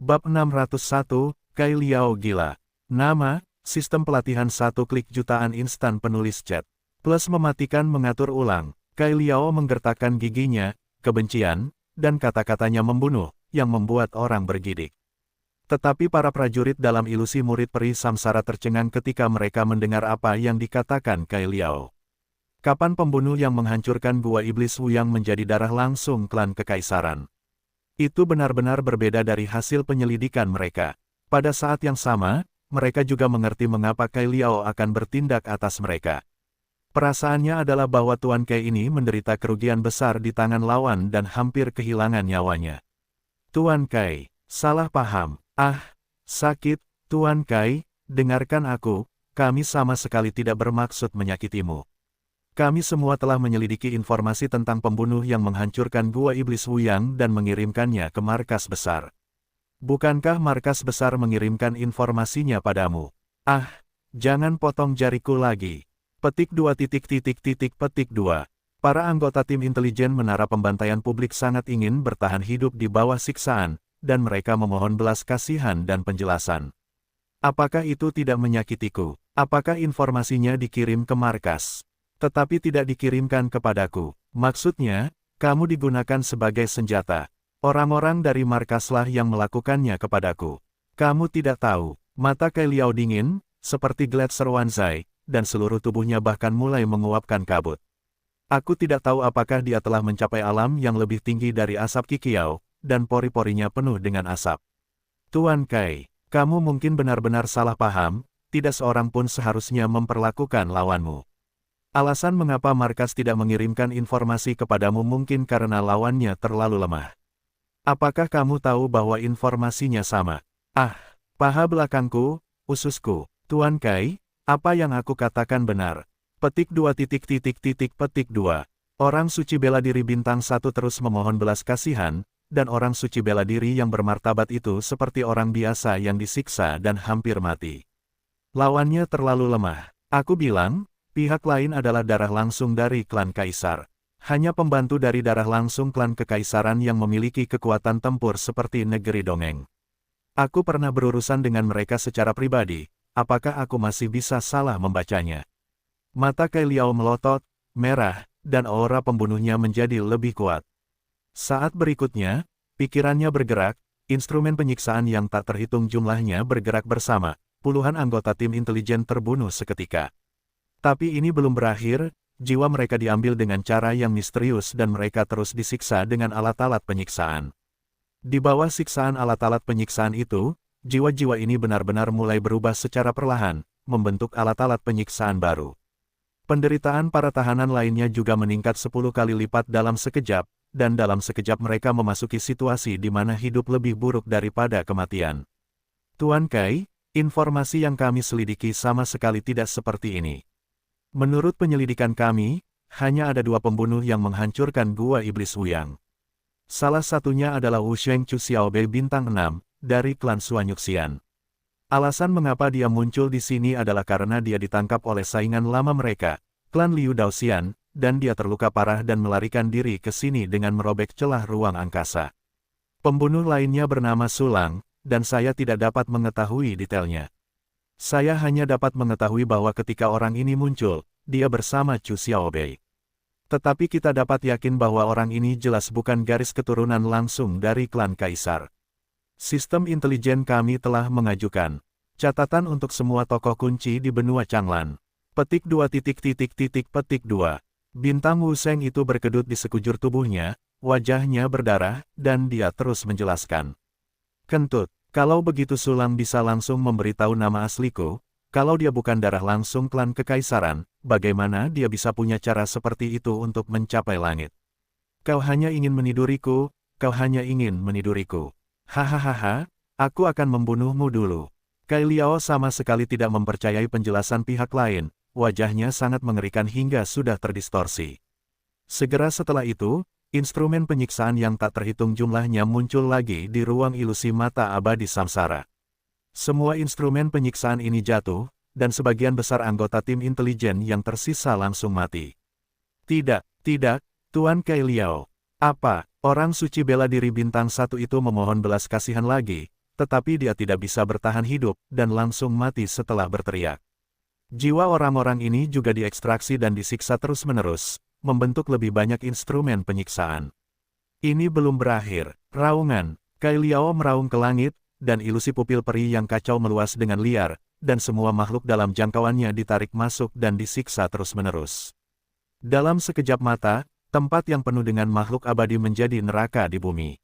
Bab 601, Kai Liao gila. Nama, sistem pelatihan 1 klik jutaan instan penulis chat. Plus mematikan mengatur ulang. Kai Liao menggertakkan giginya, kebencian, dan kata-katanya membunuh, yang membuat orang bergidik. Tetapi para prajurit dalam ilusi murid peri samsara tercengang ketika mereka mendengar apa yang dikatakan Kai Liao. Kapan pembunuh yang menghancurkan gua iblis Wuyang menjadi darah langsung klan kekaisaran? Itu benar-benar berbeda dari hasil penyelidikan mereka. Pada saat yang sama, mereka juga mengerti mengapa Kai Liao akan bertindak atas mereka. Perasaannya adalah bahwa Tuan Kai ini menderita kerugian besar di tangan lawan dan hampir kehilangan nyawanya. Tuan Kai, salah paham. Sakit, Tuan Kai, dengarkan aku, kami sama sekali tidak bermaksud menyakitimu. Kami semua telah menyelidiki informasi tentang pembunuh yang menghancurkan gua iblis Wuyang dan mengirimkannya ke markas besar. Bukankah markas besar mengirimkan informasinya padamu? Jangan potong jariku lagi. Petik 2. Para anggota tim intelijen menara pembantaian publik sangat ingin bertahan hidup di bawah siksaan, dan mereka memohon belas kasihan dan penjelasan. Apakah itu tidak menyakitiku? Apakah informasinya dikirim ke markas? Tetapi tidak dikirimkan kepadaku. Maksudnya, kamu digunakan sebagai senjata. Orang-orang dari markaslah yang melakukannya kepadaku. Kamu tidak tahu. Mata Kai Liao dingin, seperti Gletser Wanzai, dan seluruh tubuhnya bahkan mulai menguapkan kabut. Aku tidak tahu apakah dia telah mencapai alam yang lebih tinggi dari asap kikiau, dan pori-porinya penuh dengan asap. Tuan Kai, kamu mungkin benar-benar salah paham, tidak seorang pun seharusnya memperlakukan lawanmu. Alasan mengapa markas tidak mengirimkan informasi kepadamu mungkin karena lawannya terlalu lemah. Apakah kamu tahu bahwa informasinya sama? Paha belakangku, ususku. Tuan Kai, apa yang aku katakan benar? Petik 2. Orang suci bela diri bintang 1 terus memohon belas kasihan, dan orang suci bela diri yang bermartabat itu seperti orang biasa yang disiksa dan hampir mati. Lawannya terlalu lemah. Aku bilang, pihak lain adalah darah langsung dari klan kaisar. Hanya pembantu dari darah langsung klan kekaisaran yang memiliki kekuatan tempur seperti negeri dongeng. Aku pernah berurusan dengan mereka secara pribadi, apakah aku masih bisa salah membacanya? Mata Kai Liao melotot, merah, dan aura pembunuhnya menjadi lebih kuat. Saat berikutnya, pikirannya bergerak, instrumen penyiksaan yang tak terhitung jumlahnya bergerak bersama, puluhan anggota tim intelijen terbunuh seketika. Tapi ini belum berakhir, jiwa mereka diambil dengan cara yang misterius dan mereka terus disiksa dengan alat-alat penyiksaan. Di bawah siksaan alat-alat penyiksaan itu, jiwa-jiwa ini benar-benar mulai berubah secara perlahan, membentuk alat-alat penyiksaan baru. Penderitaan para tahanan lainnya juga meningkat 10 kali lipat dalam sekejap, dan dalam sekejap mereka memasuki situasi di mana hidup lebih buruk daripada kematian. Tuan Kai, informasi yang kami selidiki sama sekali tidak seperti ini. Menurut penyelidikan kami, hanya ada 2 pembunuh yang menghancurkan gua iblis Wuyang. Salah satunya adalah Wu Sheng Chu Xiaobei bintang 6, dari klan Suanyuxian. Alasan mengapa dia muncul di sini adalah karena dia ditangkap oleh saingan lama mereka, klan Liu Daoxian, dan dia terluka parah dan melarikan diri ke sini dengan merobek celah ruang angkasa. Pembunuh lainnya bernama Sulang, dan saya tidak dapat mengetahui detailnya. Saya hanya dapat mengetahui bahwa ketika orang ini muncul, dia bersama Chu Xiaobei. Tetapi kita dapat yakin bahwa orang ini jelas bukan garis keturunan langsung dari klan kaisar. Sistem intelijen kami telah mengajukan catatan untuk semua tokoh kunci di benua Changlan. Petik 2. Bintang Wu Sheng itu berkedut di sekujur tubuhnya, wajahnya berdarah, dan dia terus menjelaskan. Kentut. Kalau begitu Sulang bisa langsung memberitahu nama asliku, kalau dia bukan darah langsung klan kekaisaran, bagaimana dia bisa punya cara seperti itu untuk mencapai langit? Kau hanya ingin meniduriku, Hahaha, aku akan membunuhmu dulu. Kai Liao sama sekali tidak mempercayai penjelasan pihak lain, wajahnya sangat mengerikan hingga sudah terdistorsi. Segera setelah itu, instrumen penyiksaan yang tak terhitung jumlahnya muncul lagi di ruang ilusi mata abadi samsara. Semua instrumen penyiksaan ini jatuh, dan sebagian besar anggota tim intelijen yang tersisa langsung mati. Tidak, Tuan Kai Liao. Apa, orang suci bela diri bintang 1 itu memohon belas kasihan lagi, tetapi dia tidak bisa bertahan hidup dan langsung mati setelah berteriak. Jiwa orang-orang ini juga diekstraksi dan disiksa terus-menerus, membentuk lebih banyak instrumen penyiksaan. Ini belum berakhir. Raungan, Kai Liao meraung ke langit, dan ilusi pupil peri yang kacau meluas dengan liar, dan semua makhluk dalam jangkauannya ditarik masuk dan disiksa terus-menerus. Dalam sekejap mata, tempat yang penuh dengan makhluk abadi menjadi neraka di bumi.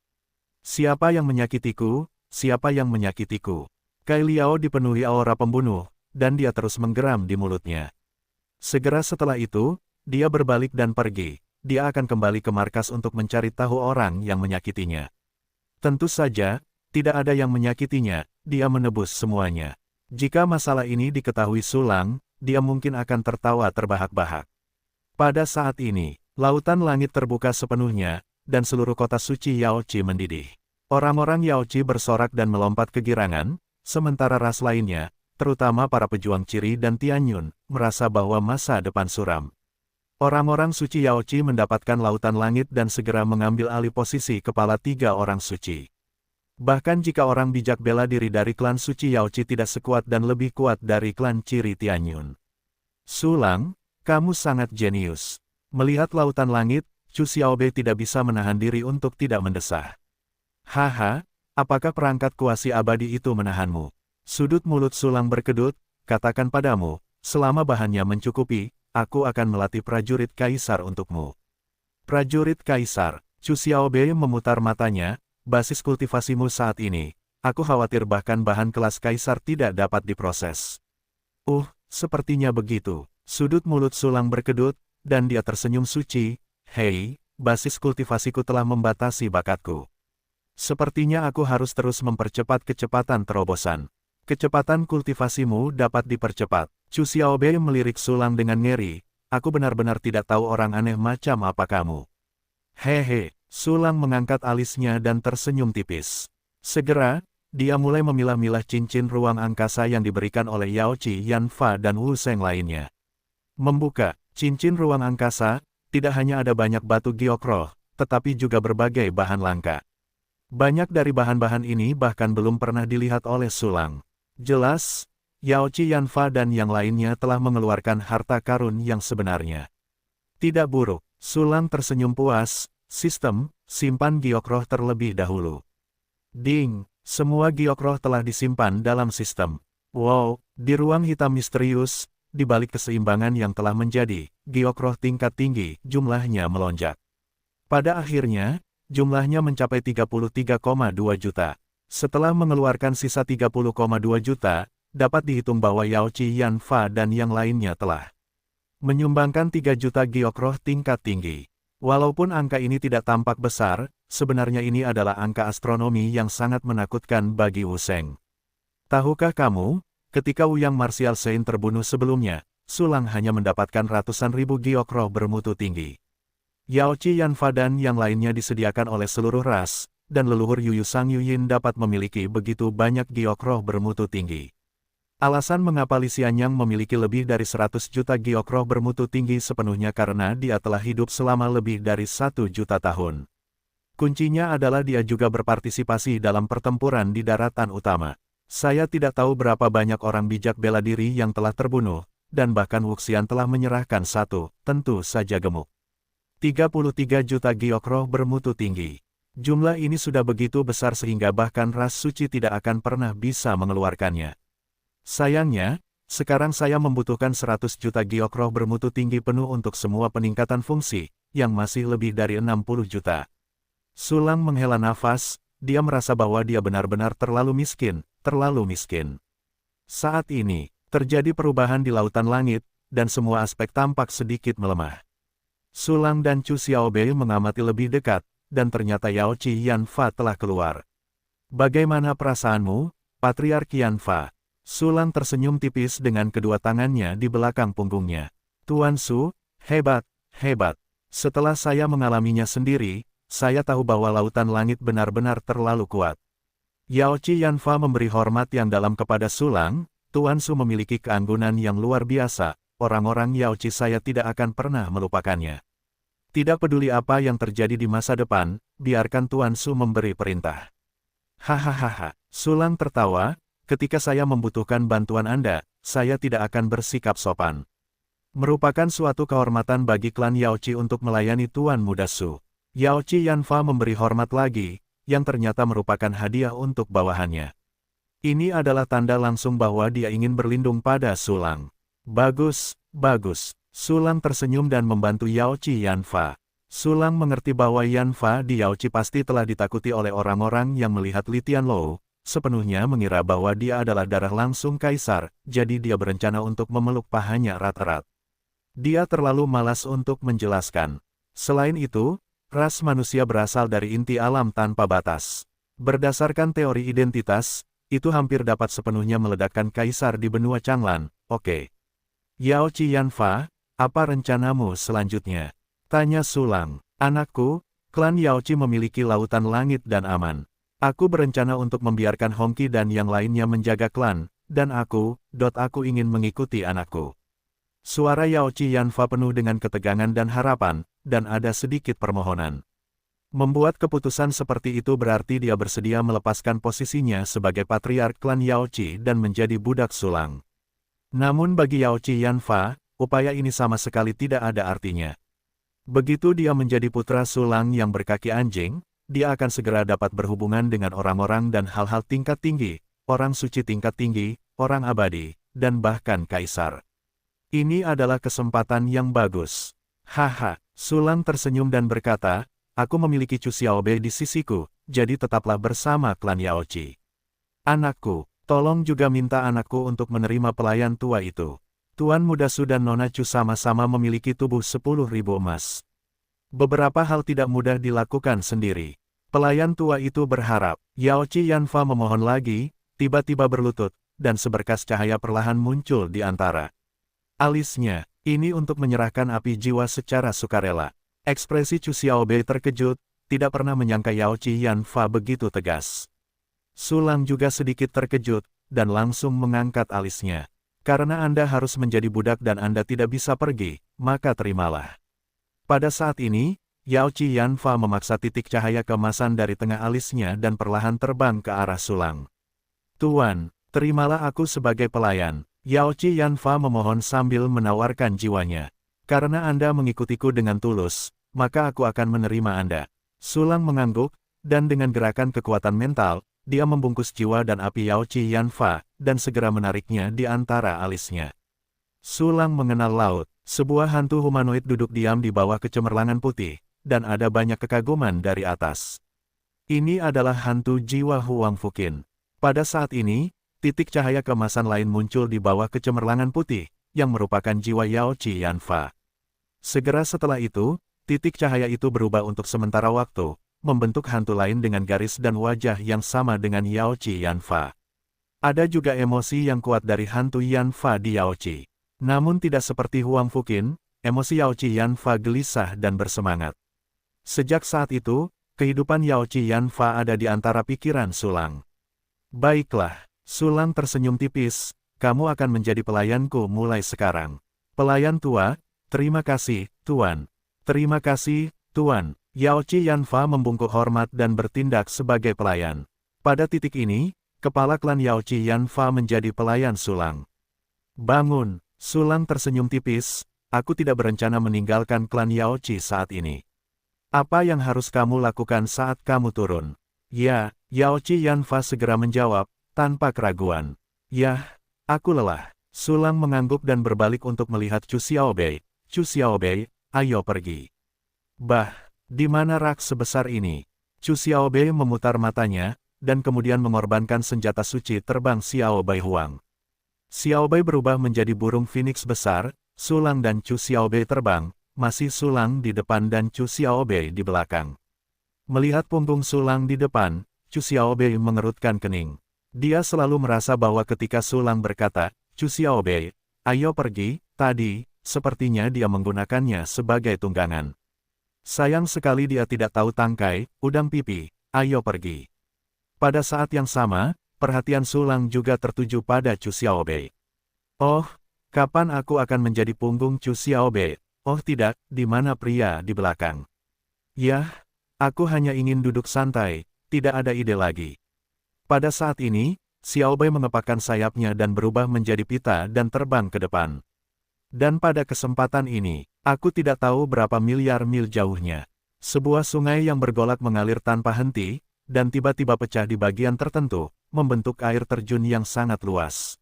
Siapa yang menyakitiku? Siapa yang menyakitiku? Kai Liao dipenuhi aura pembunuh, dan dia terus menggeram di mulutnya. Segera setelah itu, dia berbalik dan pergi. Dia akan kembali ke markas untuk mencari tahu orang yang menyakitinya. Tentu saja, tidak ada yang menyakitinya, dia menebus semuanya. Jika masalah ini diketahui Sulang, dia mungkin akan tertawa terbahak-bahak. Pada saat ini, lautan langit terbuka sepenuhnya, dan seluruh kota suci Yaoqi mendidih. Orang-orang Yaoqi bersorak dan melompat kegirangan, sementara ras lainnya, terutama para pejuang Ciri dan Tianyun, merasa bahwa masa depan suram. Orang-orang suci Yaoqi mendapatkan lautan langit dan segera mengambil alih posisi kepala 3 orang suci. Bahkan jika orang bijak bela diri dari klan suci Yaoqi tidak sekuat dan lebih kuat dari klan Ciri Tianyun. Sulang, kamu sangat jenius. Melihat lautan langit, Chu Xiaobei tidak bisa menahan diri untuk tidak mendesah. Haha, apakah perangkat kuasi abadi itu menahanmu? Sudut mulut Sulang berkedut, katakan padamu, selama bahannya mencukupi, aku akan melatih prajurit kaisar untukmu. Prajurit kaisar, Chu Xiaobei memutar matanya, basis kultivasimu saat ini, aku khawatir bahkan bahan kelas kaisar tidak dapat diproses. Sepertinya begitu. Sudut mulut Sulang berkedut, dan dia tersenyum suci, hei, basis kultivasiku telah membatasi bakatku. Sepertinya aku harus terus mempercepat kecepatan terobosan. Kecepatan kultivasimu dapat dipercepat. Chu Xiaobei melirik Sulang dengan ngeri, aku benar-benar tidak tahu orang aneh macam apa kamu. Hehe, Sulang mengangkat alisnya dan tersenyum tipis. Segera, dia mulai memilah-milah cincin ruang angkasa yang diberikan oleh Yaoqi Yanfa dan Wu Sheng lainnya. Membuka cincin ruang angkasa, tidak hanya ada banyak batu giok roh, tetapi juga berbagai bahan langka. Banyak dari bahan-bahan ini bahkan belum pernah dilihat oleh Sulang. Jelas, Yaoqi Yanfa dan yang lainnya telah mengeluarkan harta karun yang sebenarnya. Tidak buruk, Sulang tersenyum puas, sistem, simpan giok roh terlebih dahulu. Ding, semua giok roh telah disimpan dalam sistem. Wow, di ruang hitam misterius, di balik keseimbangan yang telah menjadi giok roh tingkat tinggi, jumlahnya melonjak. Pada akhirnya, jumlahnya mencapai 33,2 juta. Setelah mengeluarkan sisa 30,2 juta, dapat dihitung bahwa Yaoqi Yanfa dan yang lainnya telah menyumbangkan 3 juta giok roh tingkat tinggi. Walaupun angka ini tidak tampak besar, sebenarnya ini adalah angka astronomi yang sangat menakutkan bagi Wu Sheng. Tahukah kamu, ketika Wuyang Martial Saint terbunuh sebelumnya, Sulang hanya mendapatkan ratusan ribu giok roh bermutu tinggi. Yaoqi Yanfa dan yang lainnya disediakan oleh seluruh ras, dan leluhur Yuyu Sang Yuyin dapat memiliki begitu banyak giok roh bermutu tinggi. Alasan mengapa Li Xianyang memiliki lebih dari 100 juta giok roh bermutu tinggi sepenuhnya karena dia telah hidup selama lebih dari 1 juta tahun. Kuncinya adalah dia juga berpartisipasi dalam pertempuran di daratan utama. Saya tidak tahu berapa banyak orang bijak bela diri yang telah terbunuh, dan bahkan Wuxian telah menyerahkan satu, tentu saja gemuk. 33 juta giok roh bermutu tinggi. Jumlah ini sudah begitu besar sehingga bahkan ras suci tidak akan pernah bisa mengeluarkannya. Sayangnya, sekarang saya membutuhkan 100 juta giok roh bermutu tinggi penuh untuk semua peningkatan fungsi, yang masih lebih dari 60 juta. Sulang menghela nafas, dia merasa bahwa dia benar-benar terlalu miskin, terlalu miskin. Saat ini, terjadi perubahan di lautan langit, dan semua aspek tampak sedikit melemah. Sulang dan Chu Xiaobei mengamati lebih dekat, dan ternyata Yaoqi Yanfa telah keluar. Bagaimana perasaanmu, Patriark Yanfa? Sulang tersenyum tipis dengan kedua tangannya di belakang punggungnya. Tuan Su, hebat, hebat. Setelah saya mengalaminya sendiri, saya tahu bahwa lautan langit benar-benar terlalu kuat. Yaoqi Yanfa memberi hormat yang dalam kepada Sulang, Tuan Su memiliki keanggunan yang luar biasa, orang-orang Yaoqi saya tidak akan pernah melupakannya. Tidak peduli apa yang terjadi di masa depan, biarkan Tuan Su memberi perintah. Hahaha, Sulang tertawa, ketika saya membutuhkan bantuan Anda, saya tidak akan bersikap sopan. Merupakan suatu kehormatan bagi klan Yaochi untuk melayani Tuan Muda Su. Yaochi Yanfa memberi hormat lagi, yang ternyata merupakan hadiah untuk bawahannya. Ini adalah tanda langsung bahwa dia ingin berlindung pada Sulang. Bagus, bagus. Sulang tersenyum dan membantu Yaochi Yanfa. Sulang mengerti bahwa Yanfa di Yaochi pasti telah ditakuti oleh orang-orang yang melihat Li Tianlou, sepenuhnya mengira bahwa dia adalah darah langsung kaisar, jadi dia berencana untuk memeluk pahanya erat-erat. Dia terlalu malas untuk menjelaskan. Selain itu, ras manusia berasal dari inti alam tanpa batas. Berdasarkan teori identitas, itu hampir dapat sepenuhnya meledakkan kaisar di benua Changlan. Oke. Yaochi Yanfa, apa rencanamu selanjutnya? Tanya Sulang. Anakku, klan Yaochi memiliki lautan langit dan aman. Aku berencana untuk membiarkan Hongqi dan yang lainnya menjaga klan, dan aku ingin mengikuti anakku. Suara Yaochi Yanfa penuh dengan ketegangan dan harapan, dan ada sedikit permohonan. Membuat keputusan seperti itu berarti dia bersedia melepaskan posisinya sebagai patriark klan Yaochi dan menjadi budak Sulang. Namun bagi Yaochi Yanfa, upaya ini sama sekali tidak ada artinya. Begitu dia menjadi putra Sulang yang berkaki anjing, dia akan segera dapat berhubungan dengan orang-orang dan hal-hal tingkat tinggi, orang suci tingkat tinggi, orang abadi, dan bahkan kaisar. Ini adalah kesempatan yang bagus. Haha, Sulang tersenyum dan berkata, aku memiliki Chu Xiaobei di sisiku, jadi tetaplah bersama klan Yaochi. Anakku, tolong juga minta anakku untuk menerima pelayan tua itu. Tuan Muda Su dan Nona Chu sama-sama memiliki tubuh 10.000 emas. Beberapa hal tidak mudah dilakukan sendiri. Pelayan tua itu berharap. Yaochi Yanfa memohon lagi, tiba-tiba berlutut, dan seberkas cahaya perlahan muncul di antara alisnya. Ini untuk menyerahkan api jiwa secara sukarela. Ekspresi Chu Xiaobei terkejut, tidak pernah menyangka Yaochi Yanfa begitu tegas. Sulang juga sedikit terkejut, dan langsung mengangkat alisnya. Karena Anda harus menjadi budak dan Anda tidak bisa pergi, maka terimalah. Pada saat ini, Yaochi Yanfa memaksa titik cahaya keemasan dari tengah alisnya dan perlahan terbang ke arah Sulang. Tuan, terimalah aku sebagai pelayan. Yaochi Yanfa memohon sambil menawarkan jiwanya. Karena Anda mengikutiku dengan tulus, maka aku akan menerima Anda. Sulang mengangguk, dan dengan gerakan kekuatan mental, dia membungkus jiwa dan api Yaochi Yanfa, dan segera menariknya di antara alisnya. Sulang mengenal laut, sebuah hantu humanoid duduk diam di bawah kecemerlangan putih, dan ada banyak kekaguman dari atas. Ini adalah hantu jiwa Huang Fuqin. Pada saat ini, titik cahaya keemasan lain muncul di bawah kecemerlangan putih, yang merupakan jiwa Yaochi Yanfa. Segera setelah itu, titik cahaya itu berubah untuk sementara waktu, membentuk hantu lain dengan garis dan wajah yang sama dengan Yaochi Yanfa. Ada juga emosi yang kuat dari hantu Yanfa di Yaochi. Namun tidak seperti Huang Fuqin, emosi Yaochi Yanfa gelisah dan bersemangat. Sejak saat itu, kehidupan Yaochi Yanfa ada di antara pikiran Sulang. Baiklah, Sulang tersenyum tipis, kamu akan menjadi pelayanku mulai sekarang. Pelayan tua, terima kasih, Tuan. Terima kasih, Tuan. Yaochi Yanfa membungkuk hormat dan bertindak sebagai pelayan. Pada titik ini, kepala klan Yaochi Yanfa menjadi pelayan Sulang. Bangun, Sulang tersenyum tipis, aku tidak berencana meninggalkan klan Yaochi saat ini. Apa yang harus kamu lakukan saat kamu turun? Ya, Yaochi Yanfa segera menjawab, tanpa keraguan. Yah, aku lelah. Sulang mengangguk dan berbalik untuk melihat Chu Xiaobei. Chu Xiaobei, ayo pergi. Bah, di mana rak sebesar ini? Chu Xiaobei memutar matanya, dan kemudian mengorbankan senjata suci terbang Xiaobei Huang. Xiaobei berubah menjadi burung phoenix besar, Sulang dan Chu Xiaobei terbang, masih Sulang di depan dan Chu Xiaobei di belakang. Melihat punggung Sulang di depan, Chu Xiaobei mengerutkan kening. Dia selalu merasa bahwa ketika Sulang berkata, Chu Xiaobei, ayo pergi, tadi, sepertinya dia menggunakannya sebagai tunggangan. Sayang sekali dia tidak tahu tangkai, udang pipi, ayo pergi. Pada saat yang sama, perhatian Sulang juga tertuju pada Chu Xiaobei. Oh, kapan aku akan menjadi punggung Chu Xiaobei? Oh tidak, di mana pria di belakang? Yah, aku hanya ingin duduk santai, tidak ada ide lagi. Pada saat ini, Xiao Bei mengepakkan sayapnya dan berubah menjadi pita dan terbang ke depan. Dan pada kesempatan ini, aku tidak tahu berapa miliar mil jauhnya. Sebuah sungai yang bergolak mengalir tanpa henti, dan tiba-tiba pecah di bagian tertentu, membentuk air terjun yang sangat luas.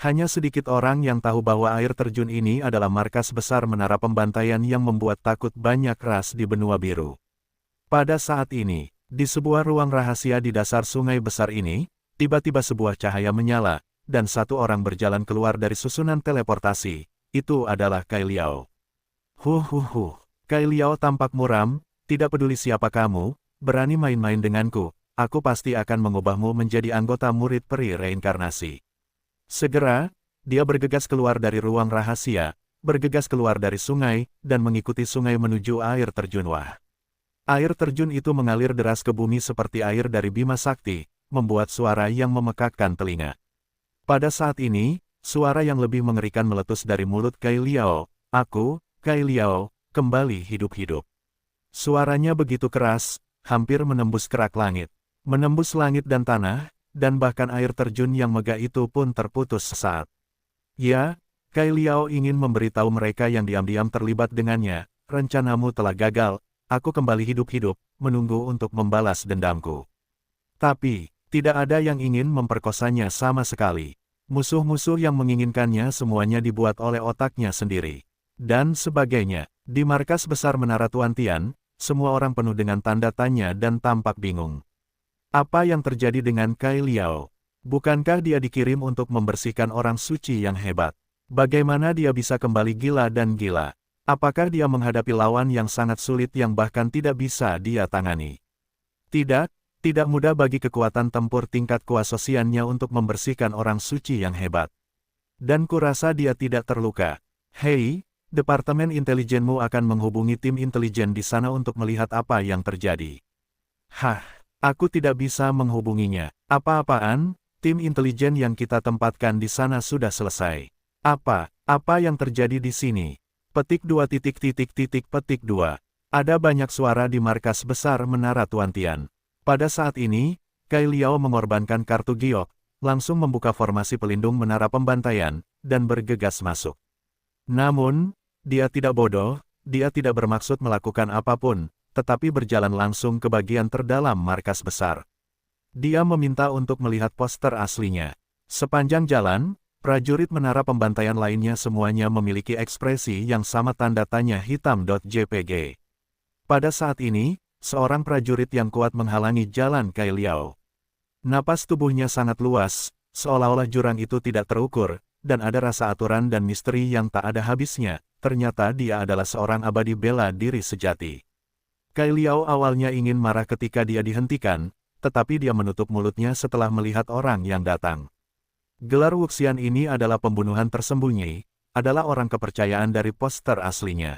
Hanya sedikit orang yang tahu bahwa air terjun ini adalah markas besar menara pembantaian yang membuat takut banyak ras di benua biru. Pada saat ini, di sebuah ruang rahasia di dasar sungai besar ini, tiba-tiba sebuah cahaya menyala, dan satu orang berjalan keluar dari susunan teleportasi. Itu adalah Kai Liao. Kai Liao tampak muram, tidak peduli siapa kamu, berani main-main denganku, aku pasti akan mengubahmu menjadi anggota murid peri reinkarnasi. Segera, dia bergegas keluar dari ruang rahasia, bergegas keluar dari sungai, dan mengikuti sungai menuju air terjun. Wah! Air terjun itu mengalir deras ke bumi seperti air dari Bima Sakti, membuat suara yang memekakkan telinga. Pada saat ini, suara yang lebih mengerikan meletus dari mulut Kai Liao. Aku, Kai Liao, kembali hidup-hidup. Suaranya begitu keras, hampir menembus kerak langit. Menembus langit dan tanah, dan bahkan air terjun yang megah itu pun terputus sesaat. Ya, Kai Liao ingin memberitahu mereka yang diam-diam terlibat dengannya, rencanamu telah gagal. Aku kembali hidup-hidup, menunggu untuk membalas dendamku. Tapi, tidak ada yang ingin memperkosanya sama sekali. Musuh-musuh yang menginginkannya semuanya dibuat oleh otaknya sendiri. Dan sebagainya. Di markas besar Menara Tuan Tian, semua orang penuh dengan tanda tanya dan tampak bingung. Apa yang terjadi dengan Kai Liao? Bukankah dia dikirim untuk membersihkan orang suci yang hebat? Bagaimana dia bisa kembali gila dan gila? Apakah dia menghadapi lawan yang sangat sulit yang bahkan tidak bisa dia tangani? Tidak mudah bagi kekuatan tempur tingkat kuasosiannya untuk membersihkan orang suci yang hebat. Dan kurasa dia tidak terluka. Hei, Departemen Intelijenmu akan menghubungi tim intelijen di sana untuk melihat apa yang terjadi. Hah, aku tidak bisa menghubunginya. Apa-apaan, tim intelijen yang kita tempatkan di sana sudah selesai. Apa yang terjadi di sini? Petik 2 petik 2. Ada banyak suara di markas besar Menara Tuan Tian. Pada saat ini, Kai Liao mengorbankan kartu giok, langsung membuka formasi pelindung menara pembantaian, dan bergegas masuk. Namun, dia tidak bodoh, dia tidak bermaksud melakukan apapun, tetapi berjalan langsung ke bagian terdalam markas besar. Dia meminta untuk melihat poster aslinya. Sepanjang jalan, prajurit menara pembantaian lainnya semuanya memiliki ekspresi yang sama tanda tanya hitam. JPG. Pada saat ini, seorang prajurit yang kuat menghalangi jalan Kai Liao. Napas tubuhnya sangat luas, seolah-olah jurang itu tidak terukur, dan ada rasa aturan dan misteri yang tak ada habisnya. Ternyata dia adalah seorang abadi bela diri sejati. Kai Liao awalnya ingin marah ketika dia dihentikan, tetapi dia menutup mulutnya setelah melihat orang yang datang. Gelar Wuxian ini adalah pembunuhan tersembunyi, adalah orang kepercayaan dari poster aslinya.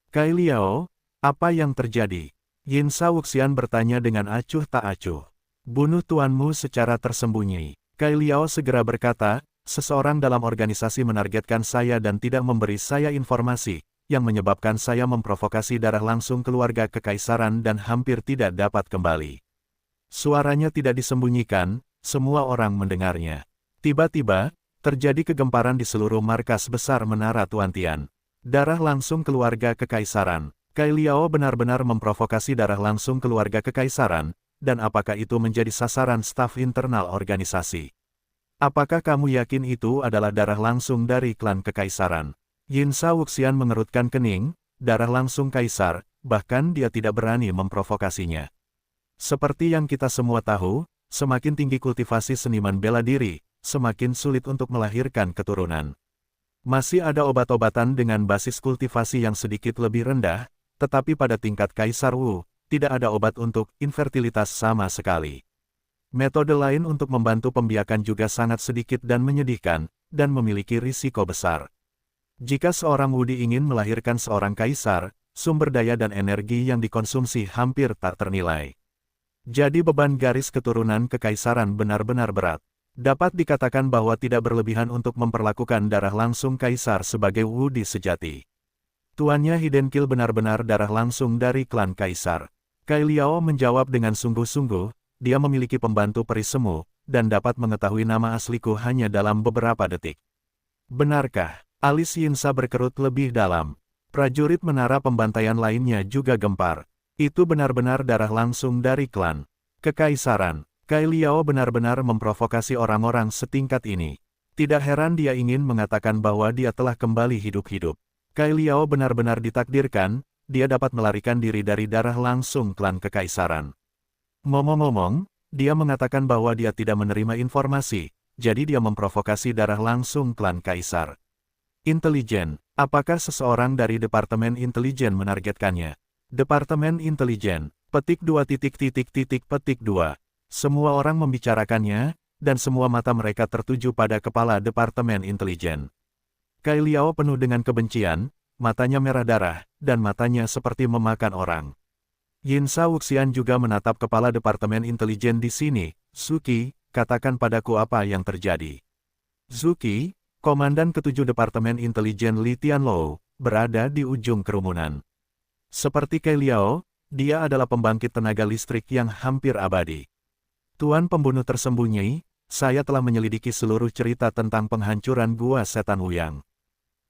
Kai Liao, apa yang terjadi? Yinsa Wuxian bertanya dengan acuh tak acuh. Bunuh tuanmu secara tersembunyi. Kai Liao segera berkata, seseorang dalam organisasi menargetkan saya dan tidak memberi saya informasi, yang menyebabkan saya memprovokasi darah langsung keluarga kekaisaran dan hampir tidak dapat kembali. Suaranya tidak disembunyikan, semua orang mendengarnya. Tiba-tiba, terjadi kegemparan di seluruh markas besar Menara Tuan Tian. Darah langsung keluarga kekaisaran. Kai Liao benar-benar memprovokasi darah langsung keluarga kekaisaran, dan apakah itu menjadi sasaran staf internal organisasi? Apakah kamu yakin itu adalah darah langsung dari klan kekaisaran? Yinsa Wuxian mengerutkan kening, darah langsung kaisar, bahkan dia tidak berani memprovokasinya. Seperti yang kita semua tahu, semakin tinggi kultivasi seniman bela diri, semakin sulit untuk melahirkan keturunan. Masih ada obat-obatan dengan basis kultivasi yang sedikit lebih rendah, tetapi pada tingkat Kaisar Wu, tidak ada obat untuk infertilitas sama sekali. Metode lain untuk membantu pembiakan juga sangat sedikit dan menyedihkan, dan memiliki risiko besar. Jika seorang Wudi ingin melahirkan seorang kaisar, sumber daya dan energi yang dikonsumsi hampir tak ternilai. Jadi beban garis keturunan kekaisaran benar-benar berat. Dapat dikatakan bahwa tidak berlebihan untuk memperlakukan darah langsung kaisar sebagai Wudi sejati. Tuannya Hidenkil benar-benar darah langsung dari klan kaisar. Kai Liao menjawab dengan sungguh-sungguh, dia memiliki pembantu peri semu, dan dapat mengetahui nama asliku hanya dalam beberapa detik. Benarkah? Alis Yinsa berkerut lebih dalam. Prajurit menara pembantaian lainnya juga gempar. Itu benar-benar darah langsung dari klan Kekaisaran. Kai Liao benar-benar memprovokasi orang-orang setingkat ini. Tidak heran dia ingin mengatakan bahwa dia telah kembali hidup-hidup. Kai Liao benar-benar ditakdirkan, dia dapat melarikan diri dari darah langsung klan Kekaisaran. Ngomong-ngomong, dia mengatakan bahwa dia tidak menerima informasi, jadi dia memprovokasi darah langsung klan Kaisar. Intelijen, apakah seseorang dari Departemen Intelijen menargetkannya? Departemen Intelijen, petik 2. Semua orang membicarakannya, dan semua mata mereka tertuju pada kepala Departemen Intelijen. Kai Liao penuh dengan kebencian, matanya merah darah, dan matanya seperti memakan orang. Yinsa Wuxian juga menatap kepala Departemen Intelijen di sini. Zuki, katakan padaku apa yang terjadi. Zuki, Komandan ke-7 Departemen Intelijen Li Tianlou, berada di ujung kerumunan. Seperti Kai Liao, dia adalah pembangkit tenaga listrik yang hampir abadi. Tuan pembunuh tersembunyi, saya telah menyelidiki seluruh cerita tentang penghancuran Gua Setan Wuyang.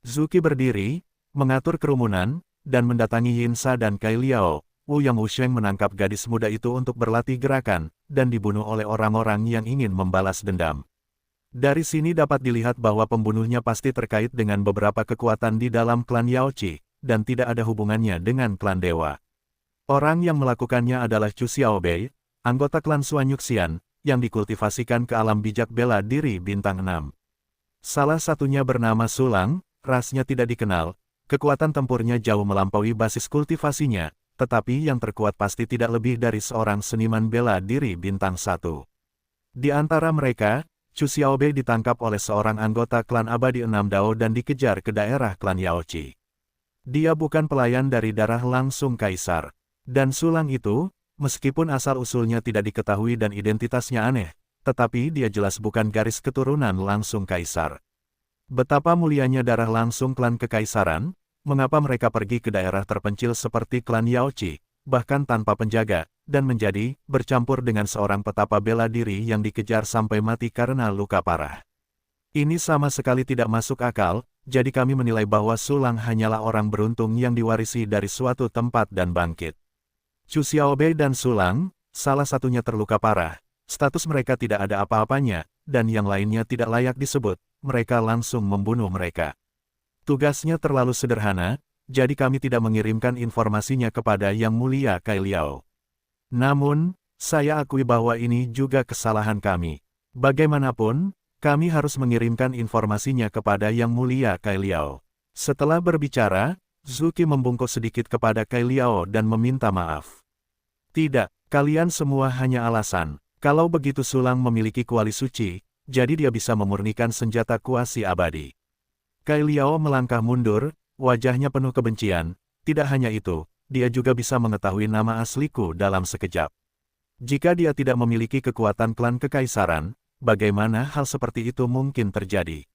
Zuki berdiri, mengatur kerumunan, dan mendatangi Yinsa dan Kai Liao. Wuyang Wusheng menangkap gadis muda itu untuk berlatih gerakan, dan dibunuh oleh orang-orang yang ingin membalas dendam. Dari sini dapat dilihat bahwa pembunuhnya pasti terkait dengan beberapa kekuatan di dalam klan Yaoqi, dan tidak ada hubungannya dengan klan Dewa. Orang yang melakukannya adalah Chu Xiaobei, anggota klan Xuanyuxian, yang dikultivasikan ke alam bijak bela diri bintang 6. Salah satunya bernama Sulang, rasnya tidak dikenal, kekuatan tempurnya jauh melampaui basis kultivasinya, tetapi yang terkuat pasti tidak lebih dari seorang seniman bela diri bintang 1. Di antara mereka, Chu Xiaobei ditangkap oleh seorang anggota klan abadi 6 Dao dan dikejar ke daerah klan Yaoqi. Dia bukan pelayan dari darah langsung kaisar. Dan Sulang itu, meskipun asal-usulnya tidak diketahui dan identitasnya aneh, tetapi dia jelas bukan garis keturunan langsung kaisar. Betapa mulianya darah langsung klan Kekaisaran, mengapa mereka pergi ke daerah terpencil seperti klan Yaoqi, bahkan tanpa penjaga, dan menjadi bercampur dengan seorang petapa bela diri yang dikejar sampai mati karena luka parah. Ini sama sekali tidak masuk akal, jadi kami menilai bahwa Sulang hanyalah orang beruntung yang diwarisi dari suatu tempat dan bangkit. Chu Xiaobei dan Sulang, salah satunya terluka parah, status mereka tidak ada apa-apanya, dan yang lainnya tidak layak disebut, mereka langsung membunuh mereka. Tugasnya terlalu sederhana, jadi kami tidak mengirimkan informasinya kepada Yang Mulia Kai Liao. Namun, saya akui bahwa ini juga kesalahan kami. Bagaimanapun, kami harus mengirimkan informasinya kepada Yang Mulia Kai Liao. Setelah berbicara, Zuki membungkuk sedikit kepada Kai Liao dan meminta maaf. Tidak, kalian semua hanya alasan. Kalau begitu Sulang memiliki kuali suci, jadi dia bisa memurnikan senjata kuasi abadi. Kai Liao melangkah mundur, wajahnya penuh kebencian. Tidak hanya itu, dia juga bisa mengetahui nama asliku dalam sekejap. Jika dia tidak memiliki kekuatan klan Kekaisaran, bagaimana hal seperti itu mungkin terjadi?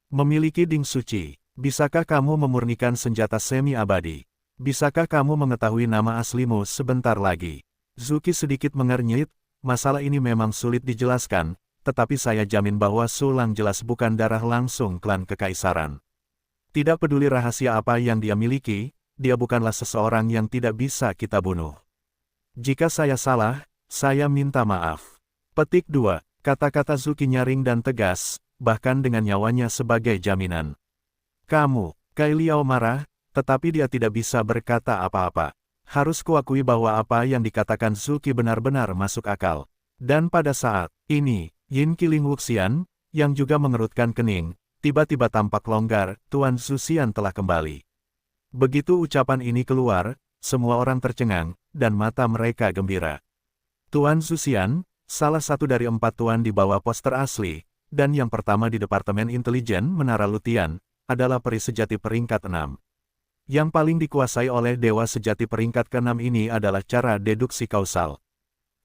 Memiliki ding suci, bisakah kamu memurnikan senjata semi-abadi? Bisakah kamu mengetahui nama aslimu sebentar lagi? Zuki sedikit mengernyit, masalah ini memang sulit dijelaskan, tetapi saya jamin bahwa Sulang jelas bukan darah langsung klan Kekaisaran. Tidak peduli rahasia apa yang dia miliki, dia bukanlah seseorang yang tidak bisa kita bunuh. Jika saya salah, saya minta maaf. Petik 2. Kata-kata Zuki nyaring dan tegas, bahkan dengan nyawanya sebagai jaminan. Kamu, Kai Liao marah, tetapi dia tidak bisa berkata apa-apa. Harus kuakui bahwa apa yang dikatakan Zuki benar-benar masuk akal. Dan pada saat ini, Yin Qiling Wuxian, yang juga mengerutkan kening, tiba-tiba tampak longgar, Tuan Zuxian telah kembali. Begitu ucapan ini keluar, semua orang tercengang, dan mata mereka gembira. Tuan Zuxian, salah satu dari 4 tuan di bawah poster asli, dan yang pertama di Departemen Intelijen Menara Lutian, adalah peri sejati peringkat 6. Yang paling dikuasai oleh dewa sejati peringkat ke-6 ini adalah cara deduksi kausal.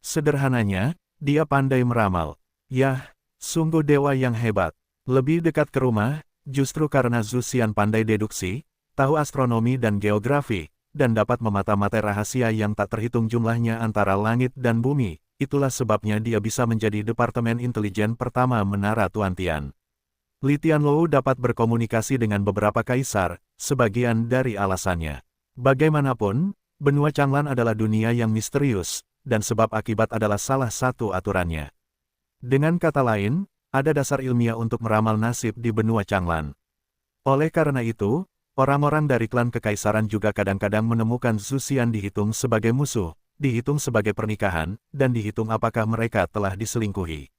Sederhananya, dia pandai meramal. Yah, sungguh dewa yang hebat. Lebih dekat ke rumah, justru karena Zuxian pandai deduksi, tahu astronomi dan geografi, dan dapat memata-matai rahasia yang tak terhitung jumlahnya antara langit dan bumi, itulah sebabnya dia bisa menjadi Departemen Intelijen pertama Menara Tuan Tian. Li Tianlou dapat berkomunikasi dengan beberapa kaisar, sebagian dari alasannya. Bagaimanapun, benua Changlan adalah dunia yang misterius, dan sebab akibat adalah salah satu aturannya. Dengan kata lain, ada dasar ilmiah untuk meramal nasib di benua Changlan. Oleh karena itu, orang-orang dari klan kekaisaran juga kadang-kadang menemukan Zhu Xian dihitung sebagai musuh, dihitung sebagai pernikahan, dan dihitung apakah mereka telah diselingkuhi.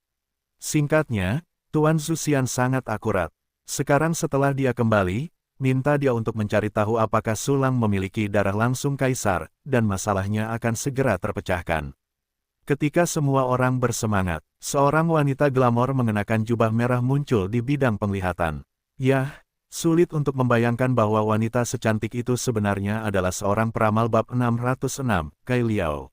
Singkatnya, Tuan Zhu Xian sangat akurat. Sekarang setelah dia kembali, minta dia untuk mencari tahu apakah Su Lang memiliki darah langsung kaisar, dan masalahnya akan segera terpecahkan. Ketika semua orang bersemangat, seorang wanita glamor mengenakan jubah merah muncul di bidang penglihatan. Yah, sulit untuk membayangkan bahwa wanita secantik itu sebenarnya adalah seorang peramal bab 606, Kai Liao.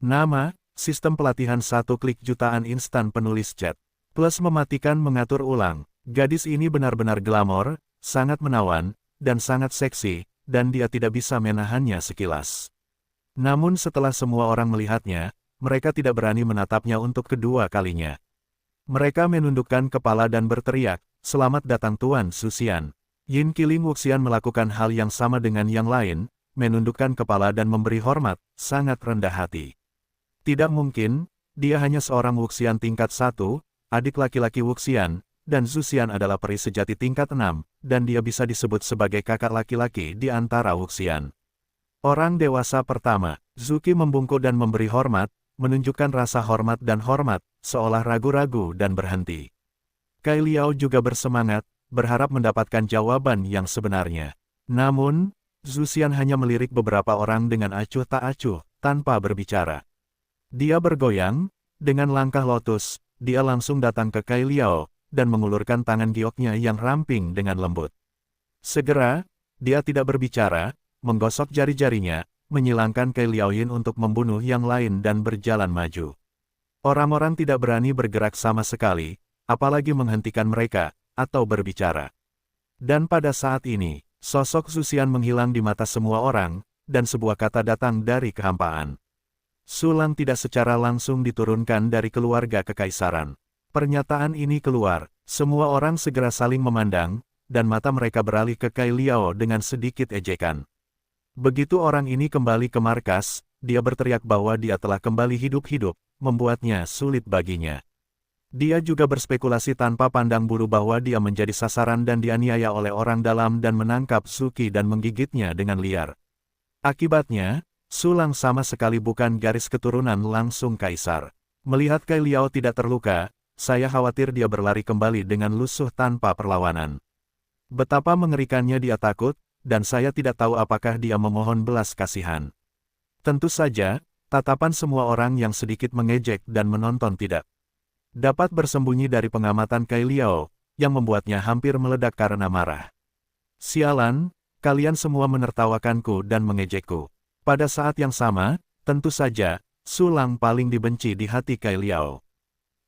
Nama, sistem pelatihan 1 klik jutaan instan penulis chat. Plus mematikan mengatur ulang. Gadis ini benar-benar glamor, sangat menawan, dan sangat seksi, dan dia tidak bisa menahannya sekilas. Namun setelah semua orang melihatnya, mereka tidak berani menatapnya untuk kedua kalinya. Mereka menundukkan kepala dan berteriak, "Selamat datang Tuan Zhu Xian." Yin Qiling Wuxian melakukan hal yang sama dengan yang lain, menundukkan kepala dan memberi hormat, sangat rendah hati. Tidak mungkin, dia hanya seorang Wuxian tingkat 1, adik laki-laki Wuxian, dan Zhu Xian adalah peri sejati tingkat 6, dan dia bisa disebut sebagai kakak laki-laki di antara Wuxian. Orang dewasa pertama, Zuki membungkuk dan memberi hormat, menunjukkan rasa hormat dan hormat, seolah ragu-ragu dan berhenti. Kai Liao juga bersemangat, berharap mendapatkan jawaban yang sebenarnya. Namun, Zhu Xian hanya melirik beberapa orang dengan acuh tak acuh, tanpa berbicara. Dia bergoyang, dengan langkah lotus, dia langsung datang ke Kai Liao, dan mengulurkan tangan gioknya yang ramping dengan lembut. Segera, dia tidak berbicara, menggosok jari-jarinya, menyilangkan Kai Liaoyin untuk membunuh yang lain dan berjalan maju. Orang-orang tidak berani bergerak sama sekali, apalagi menghentikan mereka, atau berbicara. Dan pada saat ini, sosok Zhu Xian menghilang di mata semua orang, dan sebuah kata datang dari kehampaan. Su Lang tidak secara langsung diturunkan dari keluarga kekaisaran. Pernyataan ini keluar, semua orang segera saling memandang, dan mata mereka beralih ke Kai Liao dengan sedikit ejekan. Begitu orang ini kembali ke markas, dia berteriak bahwa dia telah kembali hidup-hidup, membuatnya sulit baginya. Dia juga berspekulasi tanpa pandang bulu bahwa dia menjadi sasaran dan dianiaya oleh orang dalam dan menangkap Zuki dan menggigitnya dengan liar. Akibatnya, Su Lang sama sekali bukan garis keturunan langsung kaisar. Melihat Kai Liao tidak terluka, saya khawatir dia berlari kembali dengan lusuh tanpa perlawanan. Betapa mengerikannya dia takut, dan saya tidak tahu apakah dia memohon belas kasihan. Tentu saja, tatapan semua orang yang sedikit mengejek dan menonton tidak dapat bersembunyi dari pengamatan Kai Liao, yang membuatnya hampir meledak karena marah. Sialan, kalian semua menertawakanku dan mengejekku. Pada saat yang sama, tentu saja, Su Lang paling dibenci di hati Kai Liao.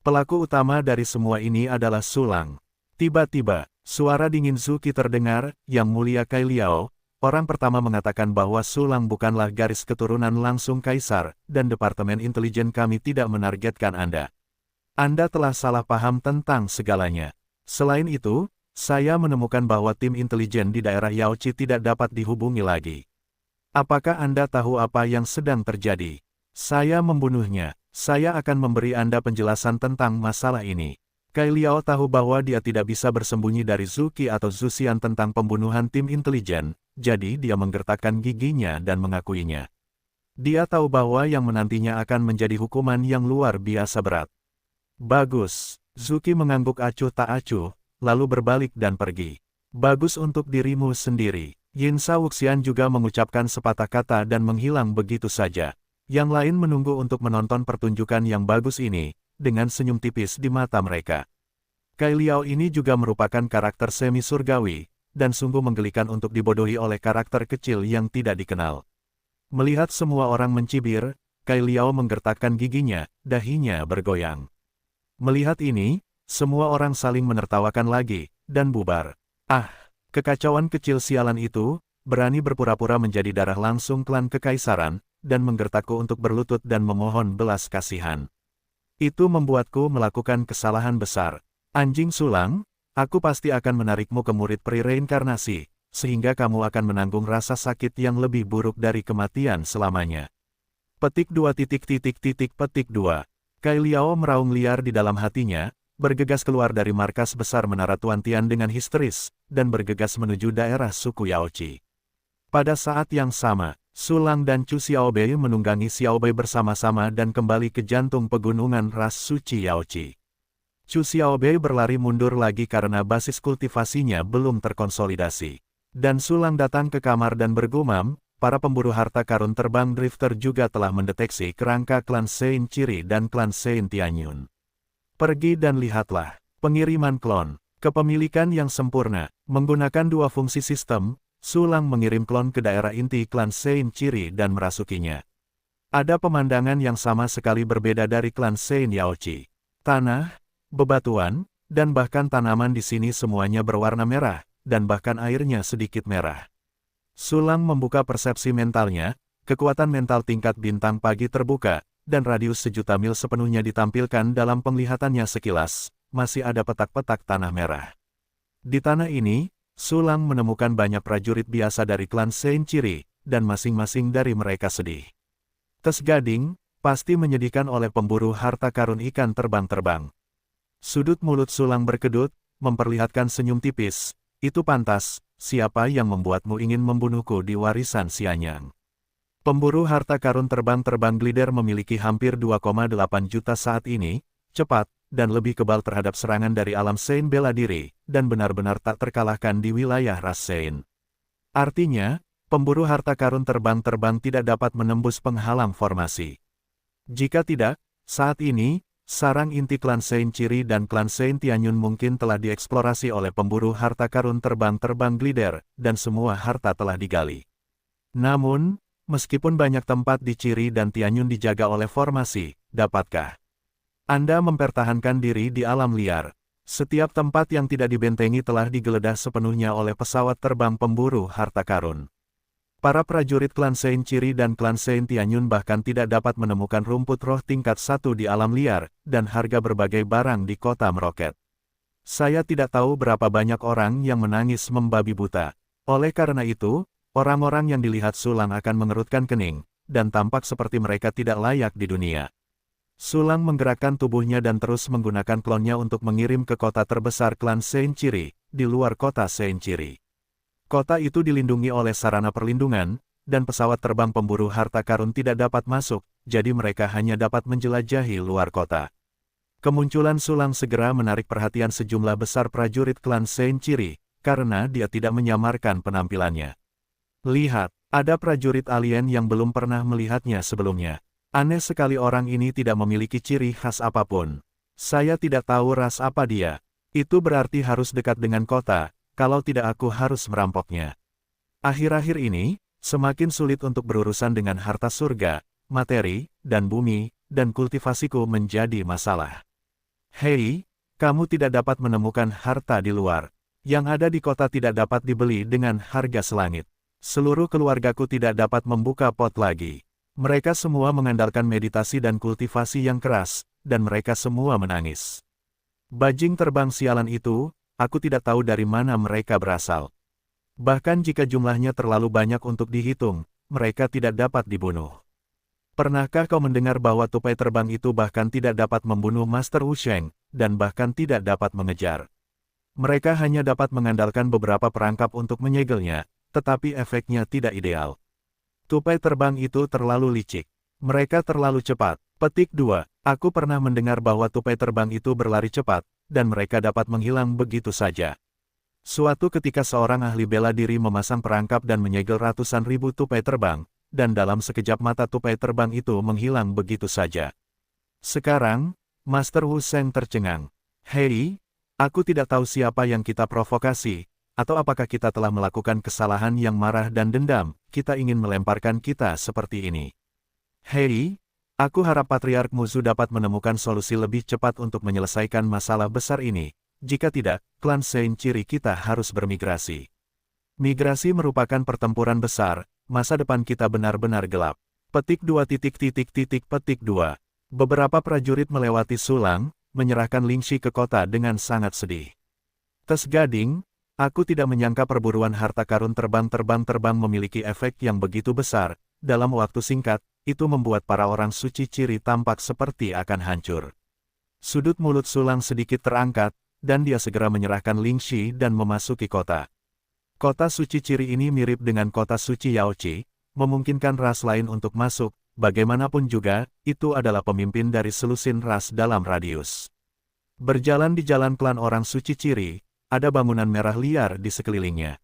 Pelaku utama dari semua ini adalah Su Lang. Tiba-tiba, suara dingin Zuki terdengar, "Yang mulia Kai Liao, orang pertama mengatakan bahwa Su Lang bukanlah garis keturunan langsung kaisar, dan Departemen Intelijen kami tidak menargetkan Anda. Anda telah salah paham tentang segalanya. Selain itu, saya menemukan bahwa tim intelijen di daerah Yaoqi tidak dapat dihubungi lagi. Apakah Anda tahu apa yang sedang terjadi? Saya membunuhnya. Saya akan memberi Anda penjelasan tentang masalah ini." Kai Liao tahu bahwa dia tidak bisa bersembunyi dari Zuki atau Zhu Xian tentang pembunuhan tim intelijen, jadi dia menggertakkan giginya dan mengakuinya. Dia tahu bahwa yang menantinya akan menjadi hukuman yang luar biasa berat. "Bagus." Zuki mengangguk acuh tak acuh, lalu berbalik dan pergi. "Bagus untuk dirimu sendiri." Yin Sa Wuxian juga mengucapkan sepatah kata dan menghilang begitu saja. Yang lain menunggu untuk menonton pertunjukan yang bagus ini, dengan senyum tipis di mata mereka. Kai Liao ini juga merupakan karakter semi-surgawi, dan sungguh menggelikan untuk dibodohi oleh karakter kecil yang tidak dikenal. Melihat semua orang mencibir, Kai Liao menggertakkan giginya, dahinya bergoyang. Melihat ini, semua orang saling menertawakan lagi, dan bubar. Ah! Kekacauan kecil sialan itu, berani berpura-pura menjadi darah langsung klan kekaisaran, dan menggertakku untuk berlutut dan memohon belas kasihan. Itu membuatku melakukan kesalahan besar. Anjing sulang, aku pasti akan menarikmu ke murid peri reinkarnasi, sehingga kamu akan menanggung rasa sakit yang lebih buruk dari kematian selamanya. Petik 2. Petik 2. Kai Liao meraung liar di dalam hatinya, bergegas keluar dari markas besar menara Tuan Tian dengan histeris, dan bergegas menuju daerah suku Yaoqi. Pada saat yang sama, Sulang dan Chu Xiaobei menunggangi Xiaobei bersama-sama dan kembali ke jantung pegunungan ras suci Yaoqi. Chu Xiaobei berlari mundur lagi karena basis kultivasinya belum terkonsolidasi. Dan Sulang datang ke kamar dan bergumam, para pemburu harta karun terbang drifter juga telah mendeteksi kerangka klan Sein Ciri dan klan Sein Tianyun. Pergi dan lihatlah, pengiriman klon, kepemilikan yang sempurna, menggunakan dua fungsi sistem. Sulang mengirim klon ke daerah inti klan Sein Ciri dan merasukinya. Ada pemandangan yang sama sekali berbeda dari klan Sein Yaoqi. Tanah, bebatuan, dan bahkan tanaman di sini semuanya berwarna merah, dan bahkan airnya sedikit merah. Sulang membuka persepsi mentalnya, kekuatan mental tingkat bintang pagi terbuka, dan radius 1.000.000 mil sepenuhnya ditampilkan dalam penglihatannya sekilas, masih ada petak-petak tanah merah. Di tanah ini, Sulang menemukan banyak prajurit biasa dari klan Sein Ciri, dan masing-masing dari mereka sedih. Tes gading, pasti menyedihkan oleh pemburu harta karun ikan terbang-terbang. Sudut mulut Sulang berkedut, memperlihatkan senyum tipis. Itu pantas, siapa yang membuatmu ingin membunuhku di warisan Xianyang? Pemburu harta karun terbang-terbang glider memiliki hampir 2,8 juta saat ini, cepat, dan lebih kebal terhadap serangan dari alam Sein bela diri, dan benar-benar tak terkalahkan di wilayah ras Sein. Artinya, pemburu harta karun terbang-terbang tidak dapat menembus penghalang formasi. Jika tidak, saat ini, sarang inti klan Sein Ciri dan klan Sein Tianyun mungkin telah dieksplorasi oleh pemburu harta karun terbang-terbang glider, dan semua harta telah digali. Namun, meskipun banyak tempat di Ciri dan Tianyun dijaga oleh formasi, dapatkah Anda mempertahankan diri di alam liar? Setiap tempat yang tidak dibentengi telah digeledah sepenuhnya oleh pesawat terbang pemburu harta karun. Para prajurit klan Sein Ciri dan klan Sein Tianyun bahkan tidak dapat menemukan rumput roh tingkat 1 di alam liar, dan harga berbagai barang di kota meroket. Saya tidak tahu berapa banyak orang yang menangis membabi buta. Oleh karena itu, orang-orang yang dilihat Sulang akan mengerutkan kening, dan tampak seperti mereka tidak layak di dunia. Sulang menggerakkan tubuhnya dan terus menggunakan klonnya untuk mengirim ke kota terbesar klan Sein Ciri, di luar kota Sein Ciri. Kota itu dilindungi oleh sarana perlindungan, dan pesawat terbang pemburu harta karun tidak dapat masuk, jadi mereka hanya dapat menjelajahi luar kota. Kemunculan Sulang segera menarik perhatian sejumlah besar prajurit klan Sein Ciri, karena dia tidak menyamarkan penampilannya. Lihat, ada prajurit alien yang belum pernah melihatnya sebelumnya. Aneh sekali, orang ini tidak memiliki ciri khas apapun. Saya tidak tahu ras apa dia. Itu berarti harus dekat dengan kota, kalau tidak aku harus merampoknya. Akhir-akhir ini, semakin sulit untuk berurusan dengan harta surga, materi, dan bumi, dan kultivasiku menjadi masalah. Hei, kamu tidak dapat menemukan harta di luar. Yang ada di kota tidak dapat dibeli dengan harga selangit. Seluruh keluargaku tidak dapat membuka pot lagi. Mereka semua mengandalkan meditasi dan kultivasi yang keras, dan mereka semua menangis. Bajing terbang sialan itu, aku tidak tahu dari mana mereka berasal. Bahkan jika jumlahnya terlalu banyak untuk dihitung, mereka tidak dapat dibunuh. Pernahkah kau mendengar bahwa tupai terbang itu bahkan tidak dapat membunuh Master Wu Sheng, dan bahkan tidak dapat mengejar? Mereka hanya dapat mengandalkan beberapa perangkap untuk menyegelnya, tetapi efeknya tidak ideal. Tupai terbang itu terlalu licik. Mereka terlalu cepat. Petik 2. Aku pernah mendengar bahwa tupai terbang itu berlari cepat, dan mereka dapat menghilang begitu saja. Suatu ketika seorang ahli bela diri memasang perangkap dan menyegel ratusan ribu tupai terbang, dan dalam sekejap mata tupai terbang itu menghilang begitu saja. Sekarang, Master Wu Sheng tercengang. Hei, aku tidak tahu siapa yang kita provokasi, atau apakah kita telah melakukan kesalahan yang marah dan dendam, kita ingin melemparkan kita seperti ini. Hei, aku harap Patriark Muzu dapat menemukan solusi lebih cepat untuk menyelesaikan masalah besar ini. Jika tidak, klan Sein Ciri kita harus bermigrasi. Migrasi merupakan pertempuran besar, masa depan kita benar-benar gelap. Petik 2 petik 2. Beberapa prajurit melewati Sulang, menyerahkan Lingxi ke kota dengan sangat sedih. Tes Gading, aku tidak menyangka perburuan harta karun terbang memiliki efek yang begitu besar. Dalam waktu singkat, itu membuat para orang suci Ciri tampak seperti akan hancur. Sudut mulut Sulang sedikit terangkat, dan dia segera menyerahkan Lingxi dan memasuki kota. Kota suci Ciri ini mirip dengan kota suci Yaoqi, memungkinkan ras lain untuk masuk. Bagaimanapun juga, itu adalah pemimpin dari selusin ras dalam radius. Berjalan di jalan klan orang suci Ciri, ada bangunan merah liar di sekelilingnya.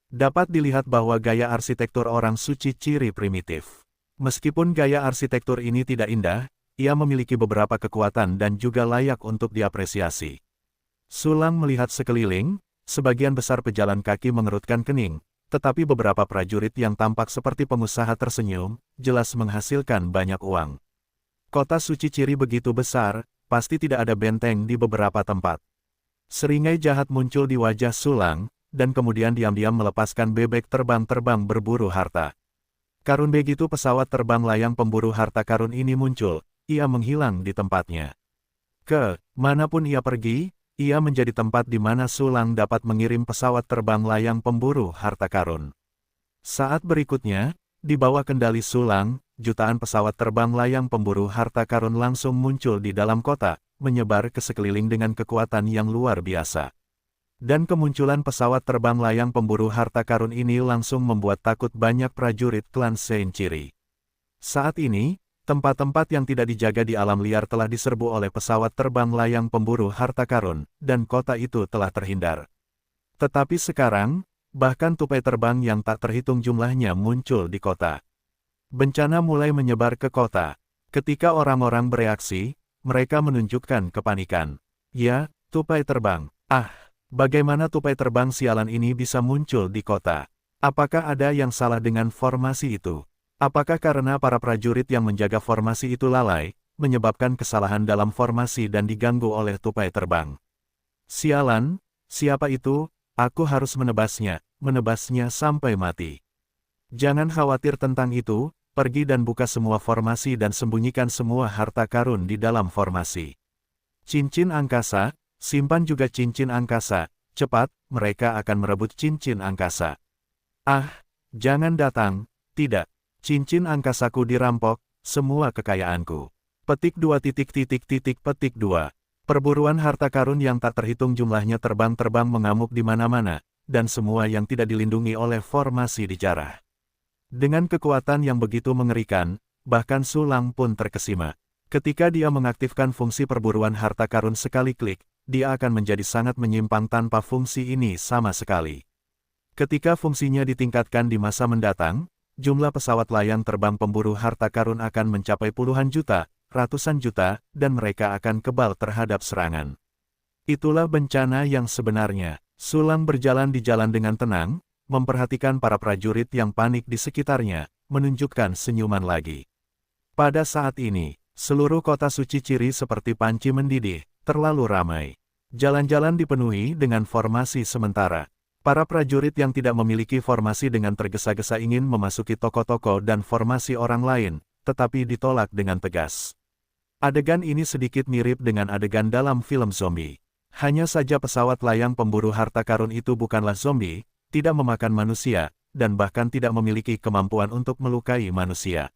Dapat dilihat bahwa gaya arsitektur orang suci Ciri primitif. Meskipun gaya arsitektur ini tidak indah, ia memiliki beberapa kekuatan dan juga layak untuk diapresiasi. Sulang melihat sekeliling, sebagian besar pejalan kaki mengerutkan kening, tetapi beberapa prajurit yang tampak seperti pengusaha tersenyum, jelas menghasilkan banyak uang. Kota suci Ciri begitu besar, pasti tidak ada benteng di beberapa tempat. Seringai jahat muncul di wajah Sulang, dan kemudian diam-diam melepaskan bebek terbang-terbang berburu harta. Karun begitu pesawat terbang layang pemburu harta karun ini muncul, ia menghilang di tempatnya. Ke manapun ia pergi, ia menjadi tempat di mana Sulang dapat mengirim pesawat terbang layang pemburu harta karun. Saat berikutnya, di bawah kendali Sulang, jutaan pesawat terbang layang pemburu harta karun langsung muncul di dalam kota, menyebar ke sekeliling dengan kekuatan yang luar biasa. Dan kemunculan pesawat terbang layang pemburu harta karun ini langsung membuat takut banyak prajurit klan Sein Ciri. Saat ini, tempat-tempat yang tidak dijaga di alam liar telah diserbu oleh pesawat terbang layang pemburu harta karun, dan kota itu telah terhindar. Tetapi sekarang, bahkan tupai terbang yang tak terhitung jumlahnya muncul di kota. Bencana mulai menyebar ke kota. Ketika orang-orang bereaksi, mereka menunjukkan kepanikan. Ya, tupai terbang. Bagaimana tupai terbang sialan ini bisa muncul di kota? Apakah ada yang salah dengan formasi itu? Apakah karena para prajurit yang menjaga formasi itu lalai, menyebabkan kesalahan dalam formasi dan diganggu oleh tupai terbang? Sialan, siapa itu? Aku harus menebasnya sampai mati. Jangan khawatir tentang itu, pergi dan buka semua formasi dan sembunyikan semua harta karun di dalam formasi. Cincin angkasa, simpan juga cincin angkasa, cepat, mereka akan merebut cincin angkasa. Jangan datang, tidak. Cincin angkasaku dirampok, semua kekayaanku. Petik 2 petik 2. Perburuan harta karun yang tak terhitung jumlahnya terbang-terbang mengamuk di mana-mana, dan semua yang tidak dilindungi oleh formasi dijarah. Dengan kekuatan yang begitu mengerikan, bahkan Sulang pun terkesima. Ketika dia mengaktifkan fungsi perburuan harta karun sekali klik, dia akan menjadi sangat menyimpang tanpa fungsi ini sama sekali. Ketika fungsinya ditingkatkan di masa mendatang, jumlah pesawat layang terbang pemburu harta karun akan mencapai puluhan juta, ratusan juta, dan mereka akan kebal terhadap serangan. Itulah bencana yang sebenarnya. Sulang berjalan di jalan dengan tenang, memperhatikan para prajurit yang panik di sekitarnya, menunjukkan senyuman lagi. Pada saat ini, seluruh kota suci Ciri seperti panci mendidih, terlalu ramai. Jalan-jalan dipenuhi dengan formasi sementara. Para prajurit yang tidak memiliki formasi dengan tergesa-gesa ingin memasuki toko-toko dan formasi orang lain, tetapi ditolak dengan tegas. Adegan ini sedikit mirip dengan adegan dalam film zombie. Hanya saja pesawat layang pemburu harta karun itu bukanlah zombie, tidak memakan manusia, dan bahkan tidak memiliki kemampuan untuk melukai manusia.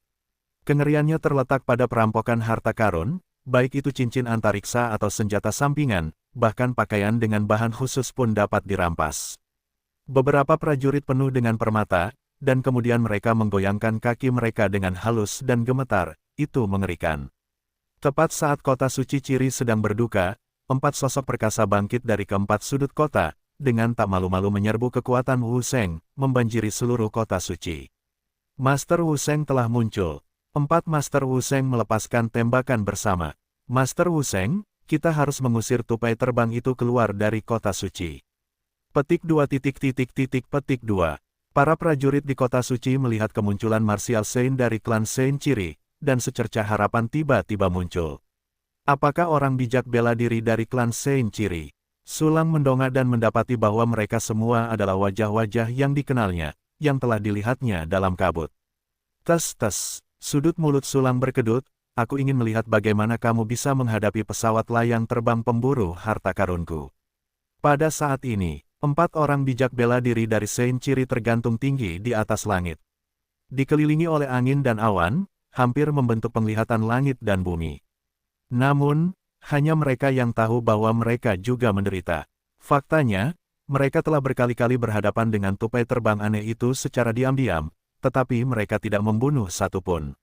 Kengeriannya terletak pada perampokan harta karun, baik itu cincin antariksa atau senjata sampingan, bahkan pakaian dengan bahan khusus pun dapat dirampas. Beberapa prajurit penuh dengan permata, dan kemudian mereka menggoyangkan kaki mereka dengan halus dan gemetar, itu mengerikan. Tepat saat kota suci Ciri sedang berduka, 4 sosok perkasa bangkit dari keempat sudut kota, dengan tak malu-malu menyerbu kekuatan Wu Sheng, membanjiri seluruh kota suci. Master Wu Sheng telah muncul. 4 Master Wu Sheng melepaskan tembakan bersama. Master Wu Sheng, kita harus mengusir tupai terbang itu keluar dari kota suci. Petik 2 petik 2. Para prajurit di kota suci melihat kemunculan martial Sein dari klan Sein Ciri, dan secercah harapan tiba-tiba muncul. Apakah orang bijak bela diri dari klan Sein Ciri? Sulang mendongak dan mendapati bahwa mereka semua adalah wajah-wajah yang dikenalnya, yang telah dilihatnya dalam kabut. Tes, Sudut mulut Sulang berkedut, aku ingin melihat bagaimana kamu bisa menghadapi pesawat layang terbang pemburu harta karunku. Pada saat ini, 4 orang bijak bela diri dari Sein Ciri tergantung tinggi di atas langit. Dikelilingi oleh angin dan awan, hampir membentuk penglihatan langit dan bumi. Namun, hanya mereka yang tahu bahwa mereka juga menderita. Faktanya, mereka telah berkali-kali berhadapan dengan tupai terbang aneh itu secara diam-diam, tetapi mereka tidak membunuh satupun.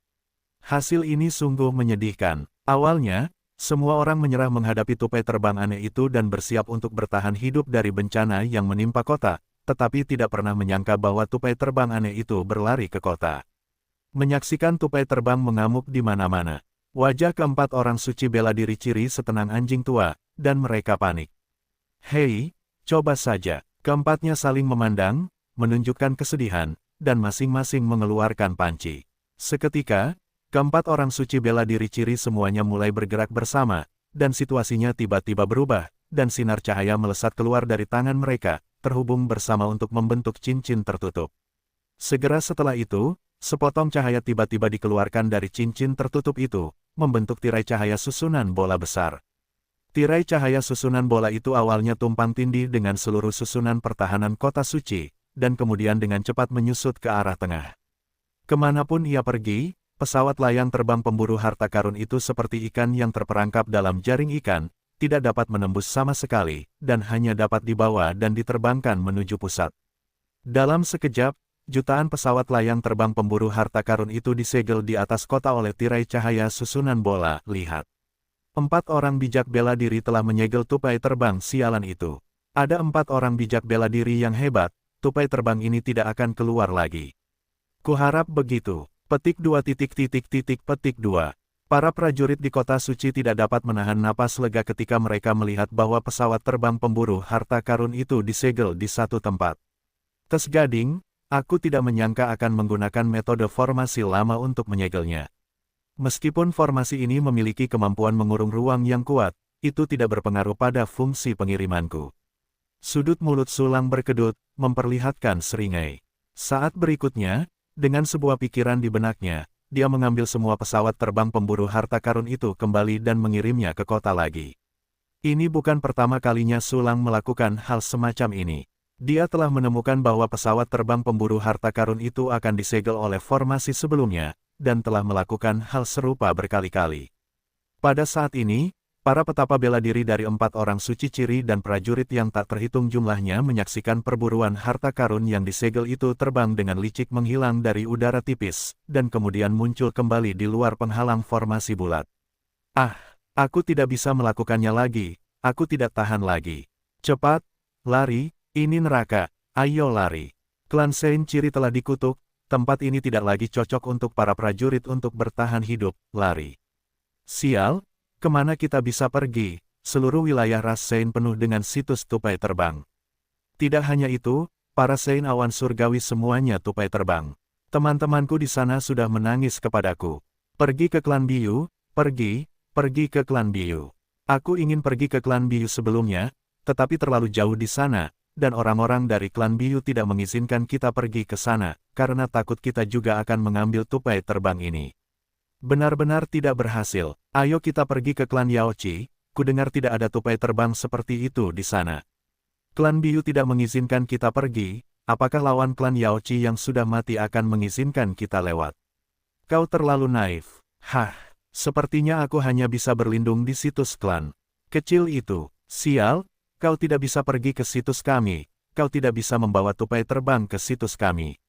Hasil ini sungguh menyedihkan. Awalnya, semua orang menyerah menghadapi tupai terbang aneh itu dan bersiap untuk bertahan hidup dari bencana yang menimpa kota, tetapi tidak pernah menyangka bahwa tupai terbang aneh itu berlari ke kota. Menyaksikan tupai terbang mengamuk di mana-mana. Wajah keempat orang suci bela diri Ciri setenang anjing tua, dan mereka panik. Hei, coba saja. Keempatnya saling memandang, menunjukkan kesedihan, dan masing-masing mengeluarkan panci. Seketika, keempat orang suci bela diri Ciri semuanya mulai bergerak bersama, dan situasinya tiba-tiba berubah, dan sinar cahaya melesat keluar dari tangan mereka, terhubung bersama untuk membentuk cincin tertutup. Segera setelah itu, sepotong cahaya tiba-tiba dikeluarkan dari cincin tertutup itu, membentuk tirai cahaya susunan bola besar. Tirai cahaya susunan bola itu awalnya tumpang tindih dengan seluruh susunan pertahanan kota suci, dan kemudian dengan cepat menyusut ke arah tengah. Kemanapun ia pergi, pesawat layang terbang pemburu harta karun itu seperti ikan yang terperangkap dalam jaring ikan, tidak dapat menembus sama sekali, dan hanya dapat dibawa dan diterbangkan menuju pusat. Dalam sekejap, jutaan pesawat layang terbang pemburu harta karun itu disegel di atas kota oleh tirai cahaya susunan bola. Lihat. 4 orang bijak bela diri telah menyegel tupai terbang sialan itu. Ada 4 orang bijak bela diri yang hebat, tupai terbang ini tidak akan keluar lagi. Kuharap begitu. Petik 2 petik 2. Para prajurit di kota suci tidak dapat menahan napas lega ketika mereka melihat bahwa pesawat terbang pemburu harta karun itu disegel di satu tempat. Tes Gading, aku tidak menyangka akan menggunakan metode formasi lama untuk menyegelnya. Meskipun formasi ini memiliki kemampuan mengurung ruang yang kuat, itu tidak berpengaruh pada fungsi pengirimanku. Sudut mulut Sulang berkedut, memperlihatkan seringai. Saat berikutnya, dengan sebuah pikiran di benaknya, dia mengambil semua pesawat terbang pemburu harta karun itu kembali dan mengirimnya ke kota lagi. Ini bukan pertama kalinya Sulang melakukan hal semacam ini. Dia telah menemukan bahwa pesawat terbang pemburu harta karun itu akan disegel oleh formasi sebelumnya, dan telah melakukan hal serupa berkali-kali. Pada saat ini, para petapa bela diri dari 4 orang suci Ciri dan prajurit yang tak terhitung jumlahnya menyaksikan perburuan harta karun yang disegel itu terbang dengan licik menghilang dari udara tipis, dan kemudian muncul kembali di luar penghalang formasi bulat. Ah, aku tidak bisa melakukannya lagi, aku tidak tahan lagi. Cepat, lari, ini neraka, ayo lari. Klan Sein Ciri telah dikutuk, tempat ini tidak lagi cocok untuk para prajurit untuk bertahan hidup, lari. Sial, kemana kita bisa pergi? Seluruh wilayah ras Sein penuh dengan situs tupai terbang. Tidak hanya itu, para Sein awan surgawi semuanya tupai terbang. Teman-temanku di sana sudah menangis kepadaku. Pergi ke klan Biu, pergi ke klan Biu. Aku ingin pergi ke klan Biu sebelumnya, tetapi terlalu jauh di sana, dan orang-orang dari klan Biu tidak mengizinkan kita pergi ke sana, karena takut kita juga akan mengambil tupai terbang ini. Benar-benar tidak berhasil. Ayo kita pergi ke klan Yaochi, kudengar tidak ada tupai terbang seperti itu di sana. Klan Biu tidak mengizinkan kita pergi, apakah lawan klan Yaochi yang sudah mati akan mengizinkan kita lewat? Kau terlalu naif. Hah, sepertinya aku hanya bisa berlindung di situs klan kecil itu. Sial, kau tidak bisa pergi ke situs kami, kau tidak bisa membawa tupai terbang ke situs kami.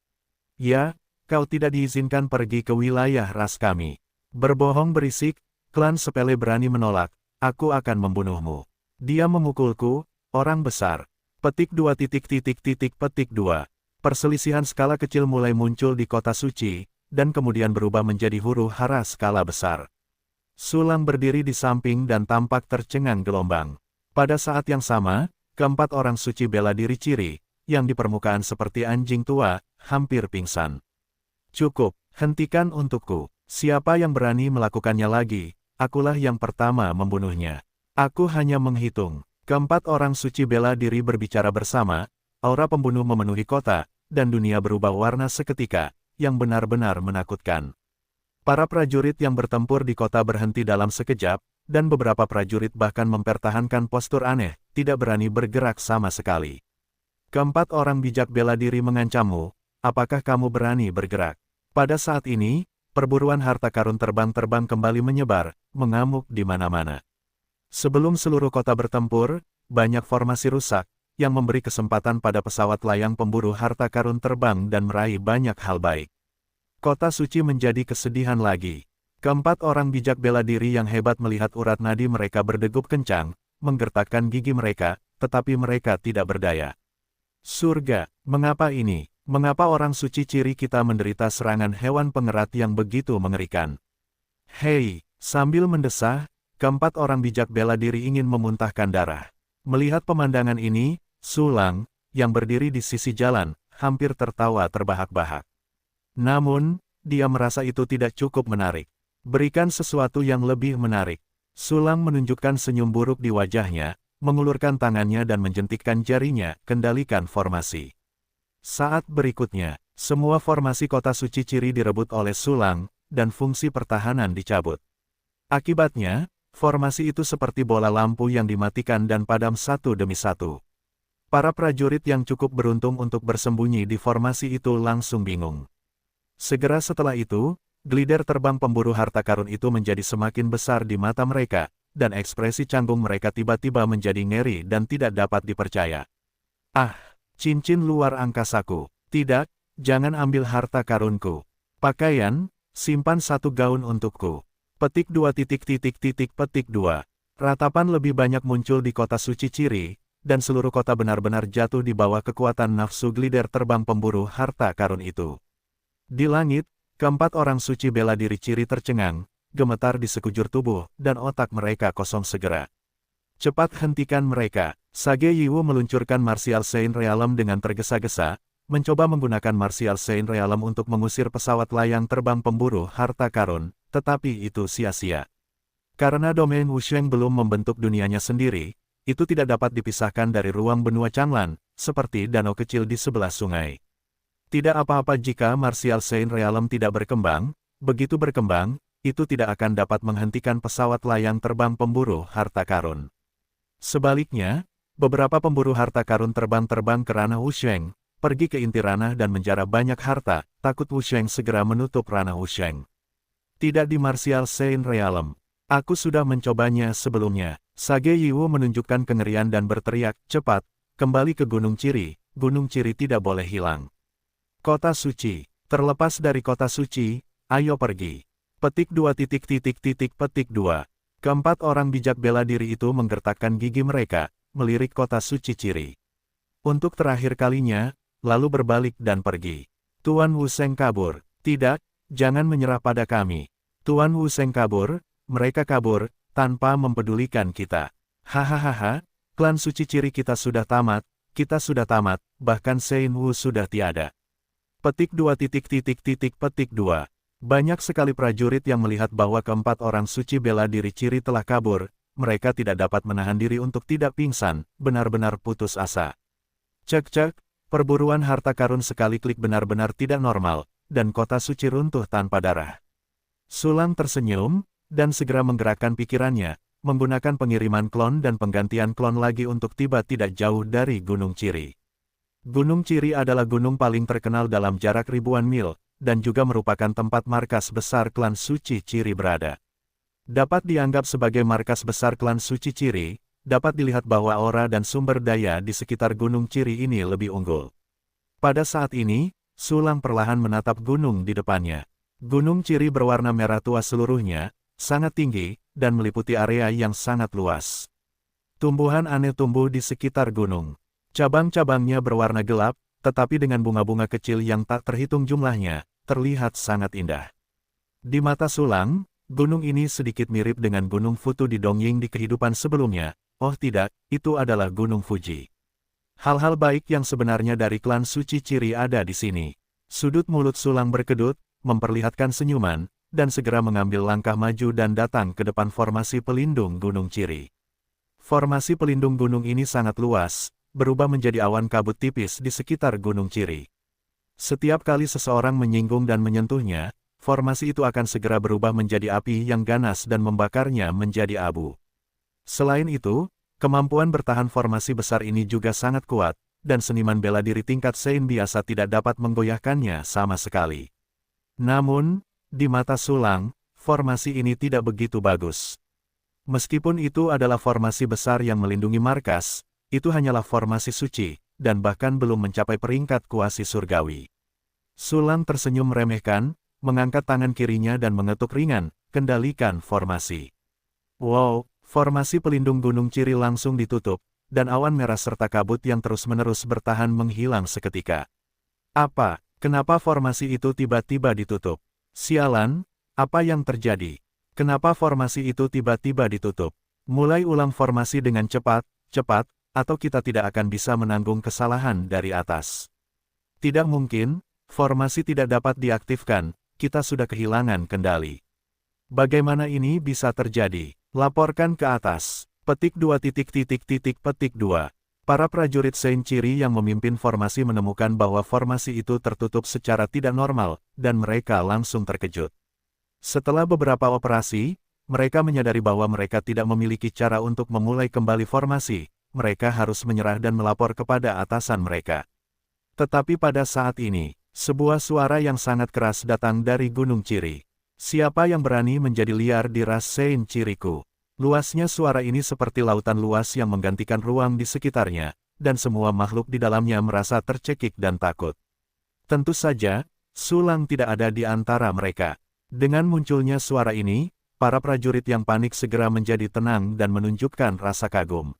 Ya, kau tidak diizinkan pergi ke wilayah ras kami. Berbohong berisik, klan sepele berani menolak, aku akan membunuhmu. Dia memukulku, orang besar. Petik 2 petik 2. Perselisihan skala kecil mulai muncul di kota suci, dan kemudian berubah menjadi huru hara skala besar. Sulang berdiri di samping dan tampak tercengang gelombang. Pada saat yang sama, keempat orang suci bela diri Ciri, yang di permukaan seperti anjing tua, hampir pingsan. Cukup, hentikan untukku. Siapa yang berani melakukannya lagi, akulah yang pertama membunuhnya. Aku hanya menghitung. Keempat orang suci bela diri berbicara bersama, aura pembunuh memenuhi kota, dan dunia berubah warna seketika, yang benar-benar menakutkan. Para prajurit yang bertempur di kota berhenti dalam sekejap, dan beberapa prajurit bahkan mempertahankan postur aneh, tidak berani bergerak sama sekali. Keempat orang bijak bela diri mengancammu, apakah kamu berani bergerak? Pada saat ini, perburuan harta karun terbang-terbang kembali menyebar, mengamuk di mana-mana. Sebelum seluruh kota bertempur, banyak formasi rusak, yang memberi kesempatan pada pesawat layang pemburu harta karun terbang dan meraih banyak hal baik. Kota suci menjadi kesedihan lagi. Keempat orang bijak bela diri yang hebat melihat urat nadi mereka berdegup kencang, menggertakkan gigi mereka, tetapi mereka tidak berdaya. Surga, mengapa ini? Mengapa orang suci ciri kita menderita serangan hewan pengerat yang begitu mengerikan? Hei, sambil mendesah, keempat orang bijak bela diri ingin memuntahkan darah. Melihat pemandangan ini, Sulang, yang berdiri di sisi jalan, hampir tertawa terbahak-bahak. Namun, dia merasa itu tidak cukup menarik. Berikan sesuatu yang lebih menarik. Sulang menunjukkan senyum buruk di wajahnya, mengulurkan tangannya dan menjentikkan jarinya, kendalikan formasi. Saat berikutnya, semua formasi kota suci ciri direbut oleh Sulang, dan fungsi pertahanan dicabut. Akibatnya, formasi itu seperti bola lampu yang dimatikan dan padam satu demi satu. Para prajurit yang cukup beruntung untuk bersembunyi di formasi itu langsung bingung. Segera setelah itu, glider terbang pemburu harta karun itu menjadi semakin besar di mata mereka, dan ekspresi canggung mereka tiba-tiba menjadi ngeri dan tidak dapat dipercaya. Ah, cincin luar angkasaku. Tidak, jangan ambil harta karunku. Pakaian, simpan satu gaun untukku. Petik 2 petik 2. Ratapan lebih banyak muncul di kota suci ciri, dan seluruh kota benar-benar jatuh di bawah kekuatan nafsu glider terbang pemburu harta karun itu. Di langit, keempat orang suci bela diri ciri tercengang, gemetar di sekujur tubuh, dan otak mereka kosong segera. Cepat hentikan mereka. Sage Yiwu meluncurkan Martial Saint Realm dengan tergesa-gesa, mencoba menggunakan Martial Saint Realm untuk mengusir pesawat layang terbang pemburu harta karun, tetapi itu sia-sia. Karena domain Wusheng belum membentuk dunianya sendiri, itu tidak dapat dipisahkan dari ruang benua Changlan, seperti danau kecil di sebelah sungai. Tidak apa-apa jika Martial Saint Realm tidak berkembang, begitu berkembang, itu tidak akan dapat menghentikan pesawat layang terbang pemburu harta karun. Sebaliknya, beberapa pemburu harta karun terbang-terbang ke ranah Wusheng, pergi ke inti ranah dan menjara banyak harta, takut Wusheng segera menutup ranah Wusheng. Tidak di Martial Saint Realm. Aku sudah mencobanya sebelumnya. Sage Yiwu menunjukkan kengerian dan berteriak, cepat, kembali ke Gunung Ciri, Gunung Ciri tidak boleh hilang. Kota suci, terlepas dari kota suci, ayo pergi. Petik 2 petik 2. Keempat orang bijak bela diri itu menggertakkan gigi mereka, melirik kota suci ciri. Untuk terakhir kalinya, lalu berbalik dan pergi. Tuan Wusheng kabur. Tidak, jangan menyerah pada kami. Tuan Wusheng kabur, mereka kabur, tanpa mempedulikan kita. Hahaha, klan suci ciri kita sudah tamat, bahkan Sein Wu sudah tiada. Petik 2 petik 2. Banyak sekali prajurit yang melihat bahwa keempat orang suci bela diri ciri telah kabur, mereka tidak dapat menahan diri untuk tidak pingsan, benar-benar putus asa. Cek, perburuan harta karun sekali klik benar-benar tidak normal, dan kota suci runtuh tanpa darah. Sulang tersenyum, dan segera menggerakkan pikirannya, menggunakan pengiriman klon dan penggantian klon lagi untuk tiba tidak jauh dari Gunung Ciri. Gunung Ciri adalah gunung paling terkenal dalam jarak ribuan mil, dan juga merupakan tempat markas besar klan suci Ciri berada. Dapat dianggap sebagai markas besar klan suci Ciri, dapat dilihat bahwa aura dan sumber daya di sekitar Gunung Ciri ini lebih unggul. Pada saat ini, Sulang perlahan menatap gunung di depannya. Gunung Ciri berwarna merah tua seluruhnya, sangat tinggi, dan meliputi area yang sangat luas. Tumbuhan aneh tumbuh di sekitar gunung. Cabang-cabangnya berwarna gelap, tetapi dengan bunga-bunga kecil yang tak terhitung jumlahnya, terlihat sangat indah. Di mata Sulang, gunung ini sedikit mirip dengan Gunung Futu di Dongying di kehidupan sebelumnya. Oh tidak, itu adalah Gunung Fuji. Hal-hal baik yang sebenarnya dari klan suci Ciri ada di sini. Sudut mulut Sulang berkedut, memperlihatkan senyuman, dan segera mengambil langkah maju dan datang ke depan formasi pelindung Gunung Ciri. Formasi pelindung gunung ini sangat luas, berubah menjadi awan kabut tipis di sekitar Gunung Ciri. Setiap kali seseorang menyinggung dan menyentuhnya, formasi itu akan segera berubah menjadi api yang ganas dan membakarnya menjadi abu. Selain itu, kemampuan bertahan formasi besar ini juga sangat kuat, dan seniman bela diri tingkat Sein biasa tidak dapat menggoyahkannya sama sekali. Namun, di mata Sulang, formasi ini tidak begitu bagus. Meskipun itu adalah formasi besar yang melindungi markas, itu hanyalah formasi suci, dan bahkan belum mencapai peringkat kuasi surgawi. Sulang tersenyum meremehkan, mengangkat tangan kirinya dan mengetuk ringan, kendalikan formasi. Wow, formasi pelindung Gunung Ciri langsung ditutup, dan awan merah serta kabut yang terus-menerus bertahan menghilang seketika. Apa? Kenapa formasi itu tiba-tiba ditutup? Sialan, apa yang terjadi? Kenapa formasi itu tiba-tiba ditutup? Mulai ulang formasi dengan cepat, atau kita tidak akan bisa menanggung kesalahan dari atas. Tidak mungkin, formasi tidak dapat diaktifkan, kita sudah kehilangan kendali. Bagaimana ini bisa terjadi? Laporkan ke atas. Petik 2. Petik 2. Para prajurit Sein Ciri yang memimpin formasi menemukan bahwa formasi itu tertutup secara tidak normal, dan mereka langsung terkejut. Setelah beberapa operasi, mereka menyadari bahwa mereka tidak memiliki cara untuk memulai kembali formasi, mereka harus menyerah dan melapor kepada atasan mereka. Tetapi pada saat ini, sebuah suara yang sangat keras datang dari Gunung Ciri. Siapa yang berani menjadi liar di ras Sein Ciriku? Luasnya suara ini seperti lautan luas yang menggantikan ruang di sekitarnya, dan semua makhluk di dalamnya merasa tercekik dan takut. Tentu saja, Sulang tidak ada di antara mereka. Dengan munculnya suara ini, para prajurit yang panik segera menjadi tenang dan menunjukkan rasa kagum.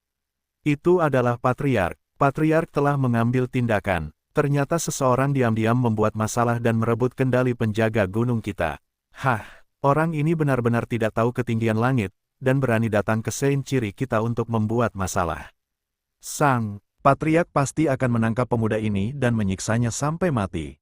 Itu adalah Patriark. Patriark telah mengambil tindakan. Ternyata seseorang diam-diam membuat masalah dan merebut kendali penjaga gunung kita. Hah, orang ini benar-benar tidak tahu ketinggian langit, dan berani datang ke Sein Ciri kita untuk membuat masalah. Sang Patriark pasti akan menangkap pemuda ini dan menyiksanya sampai mati.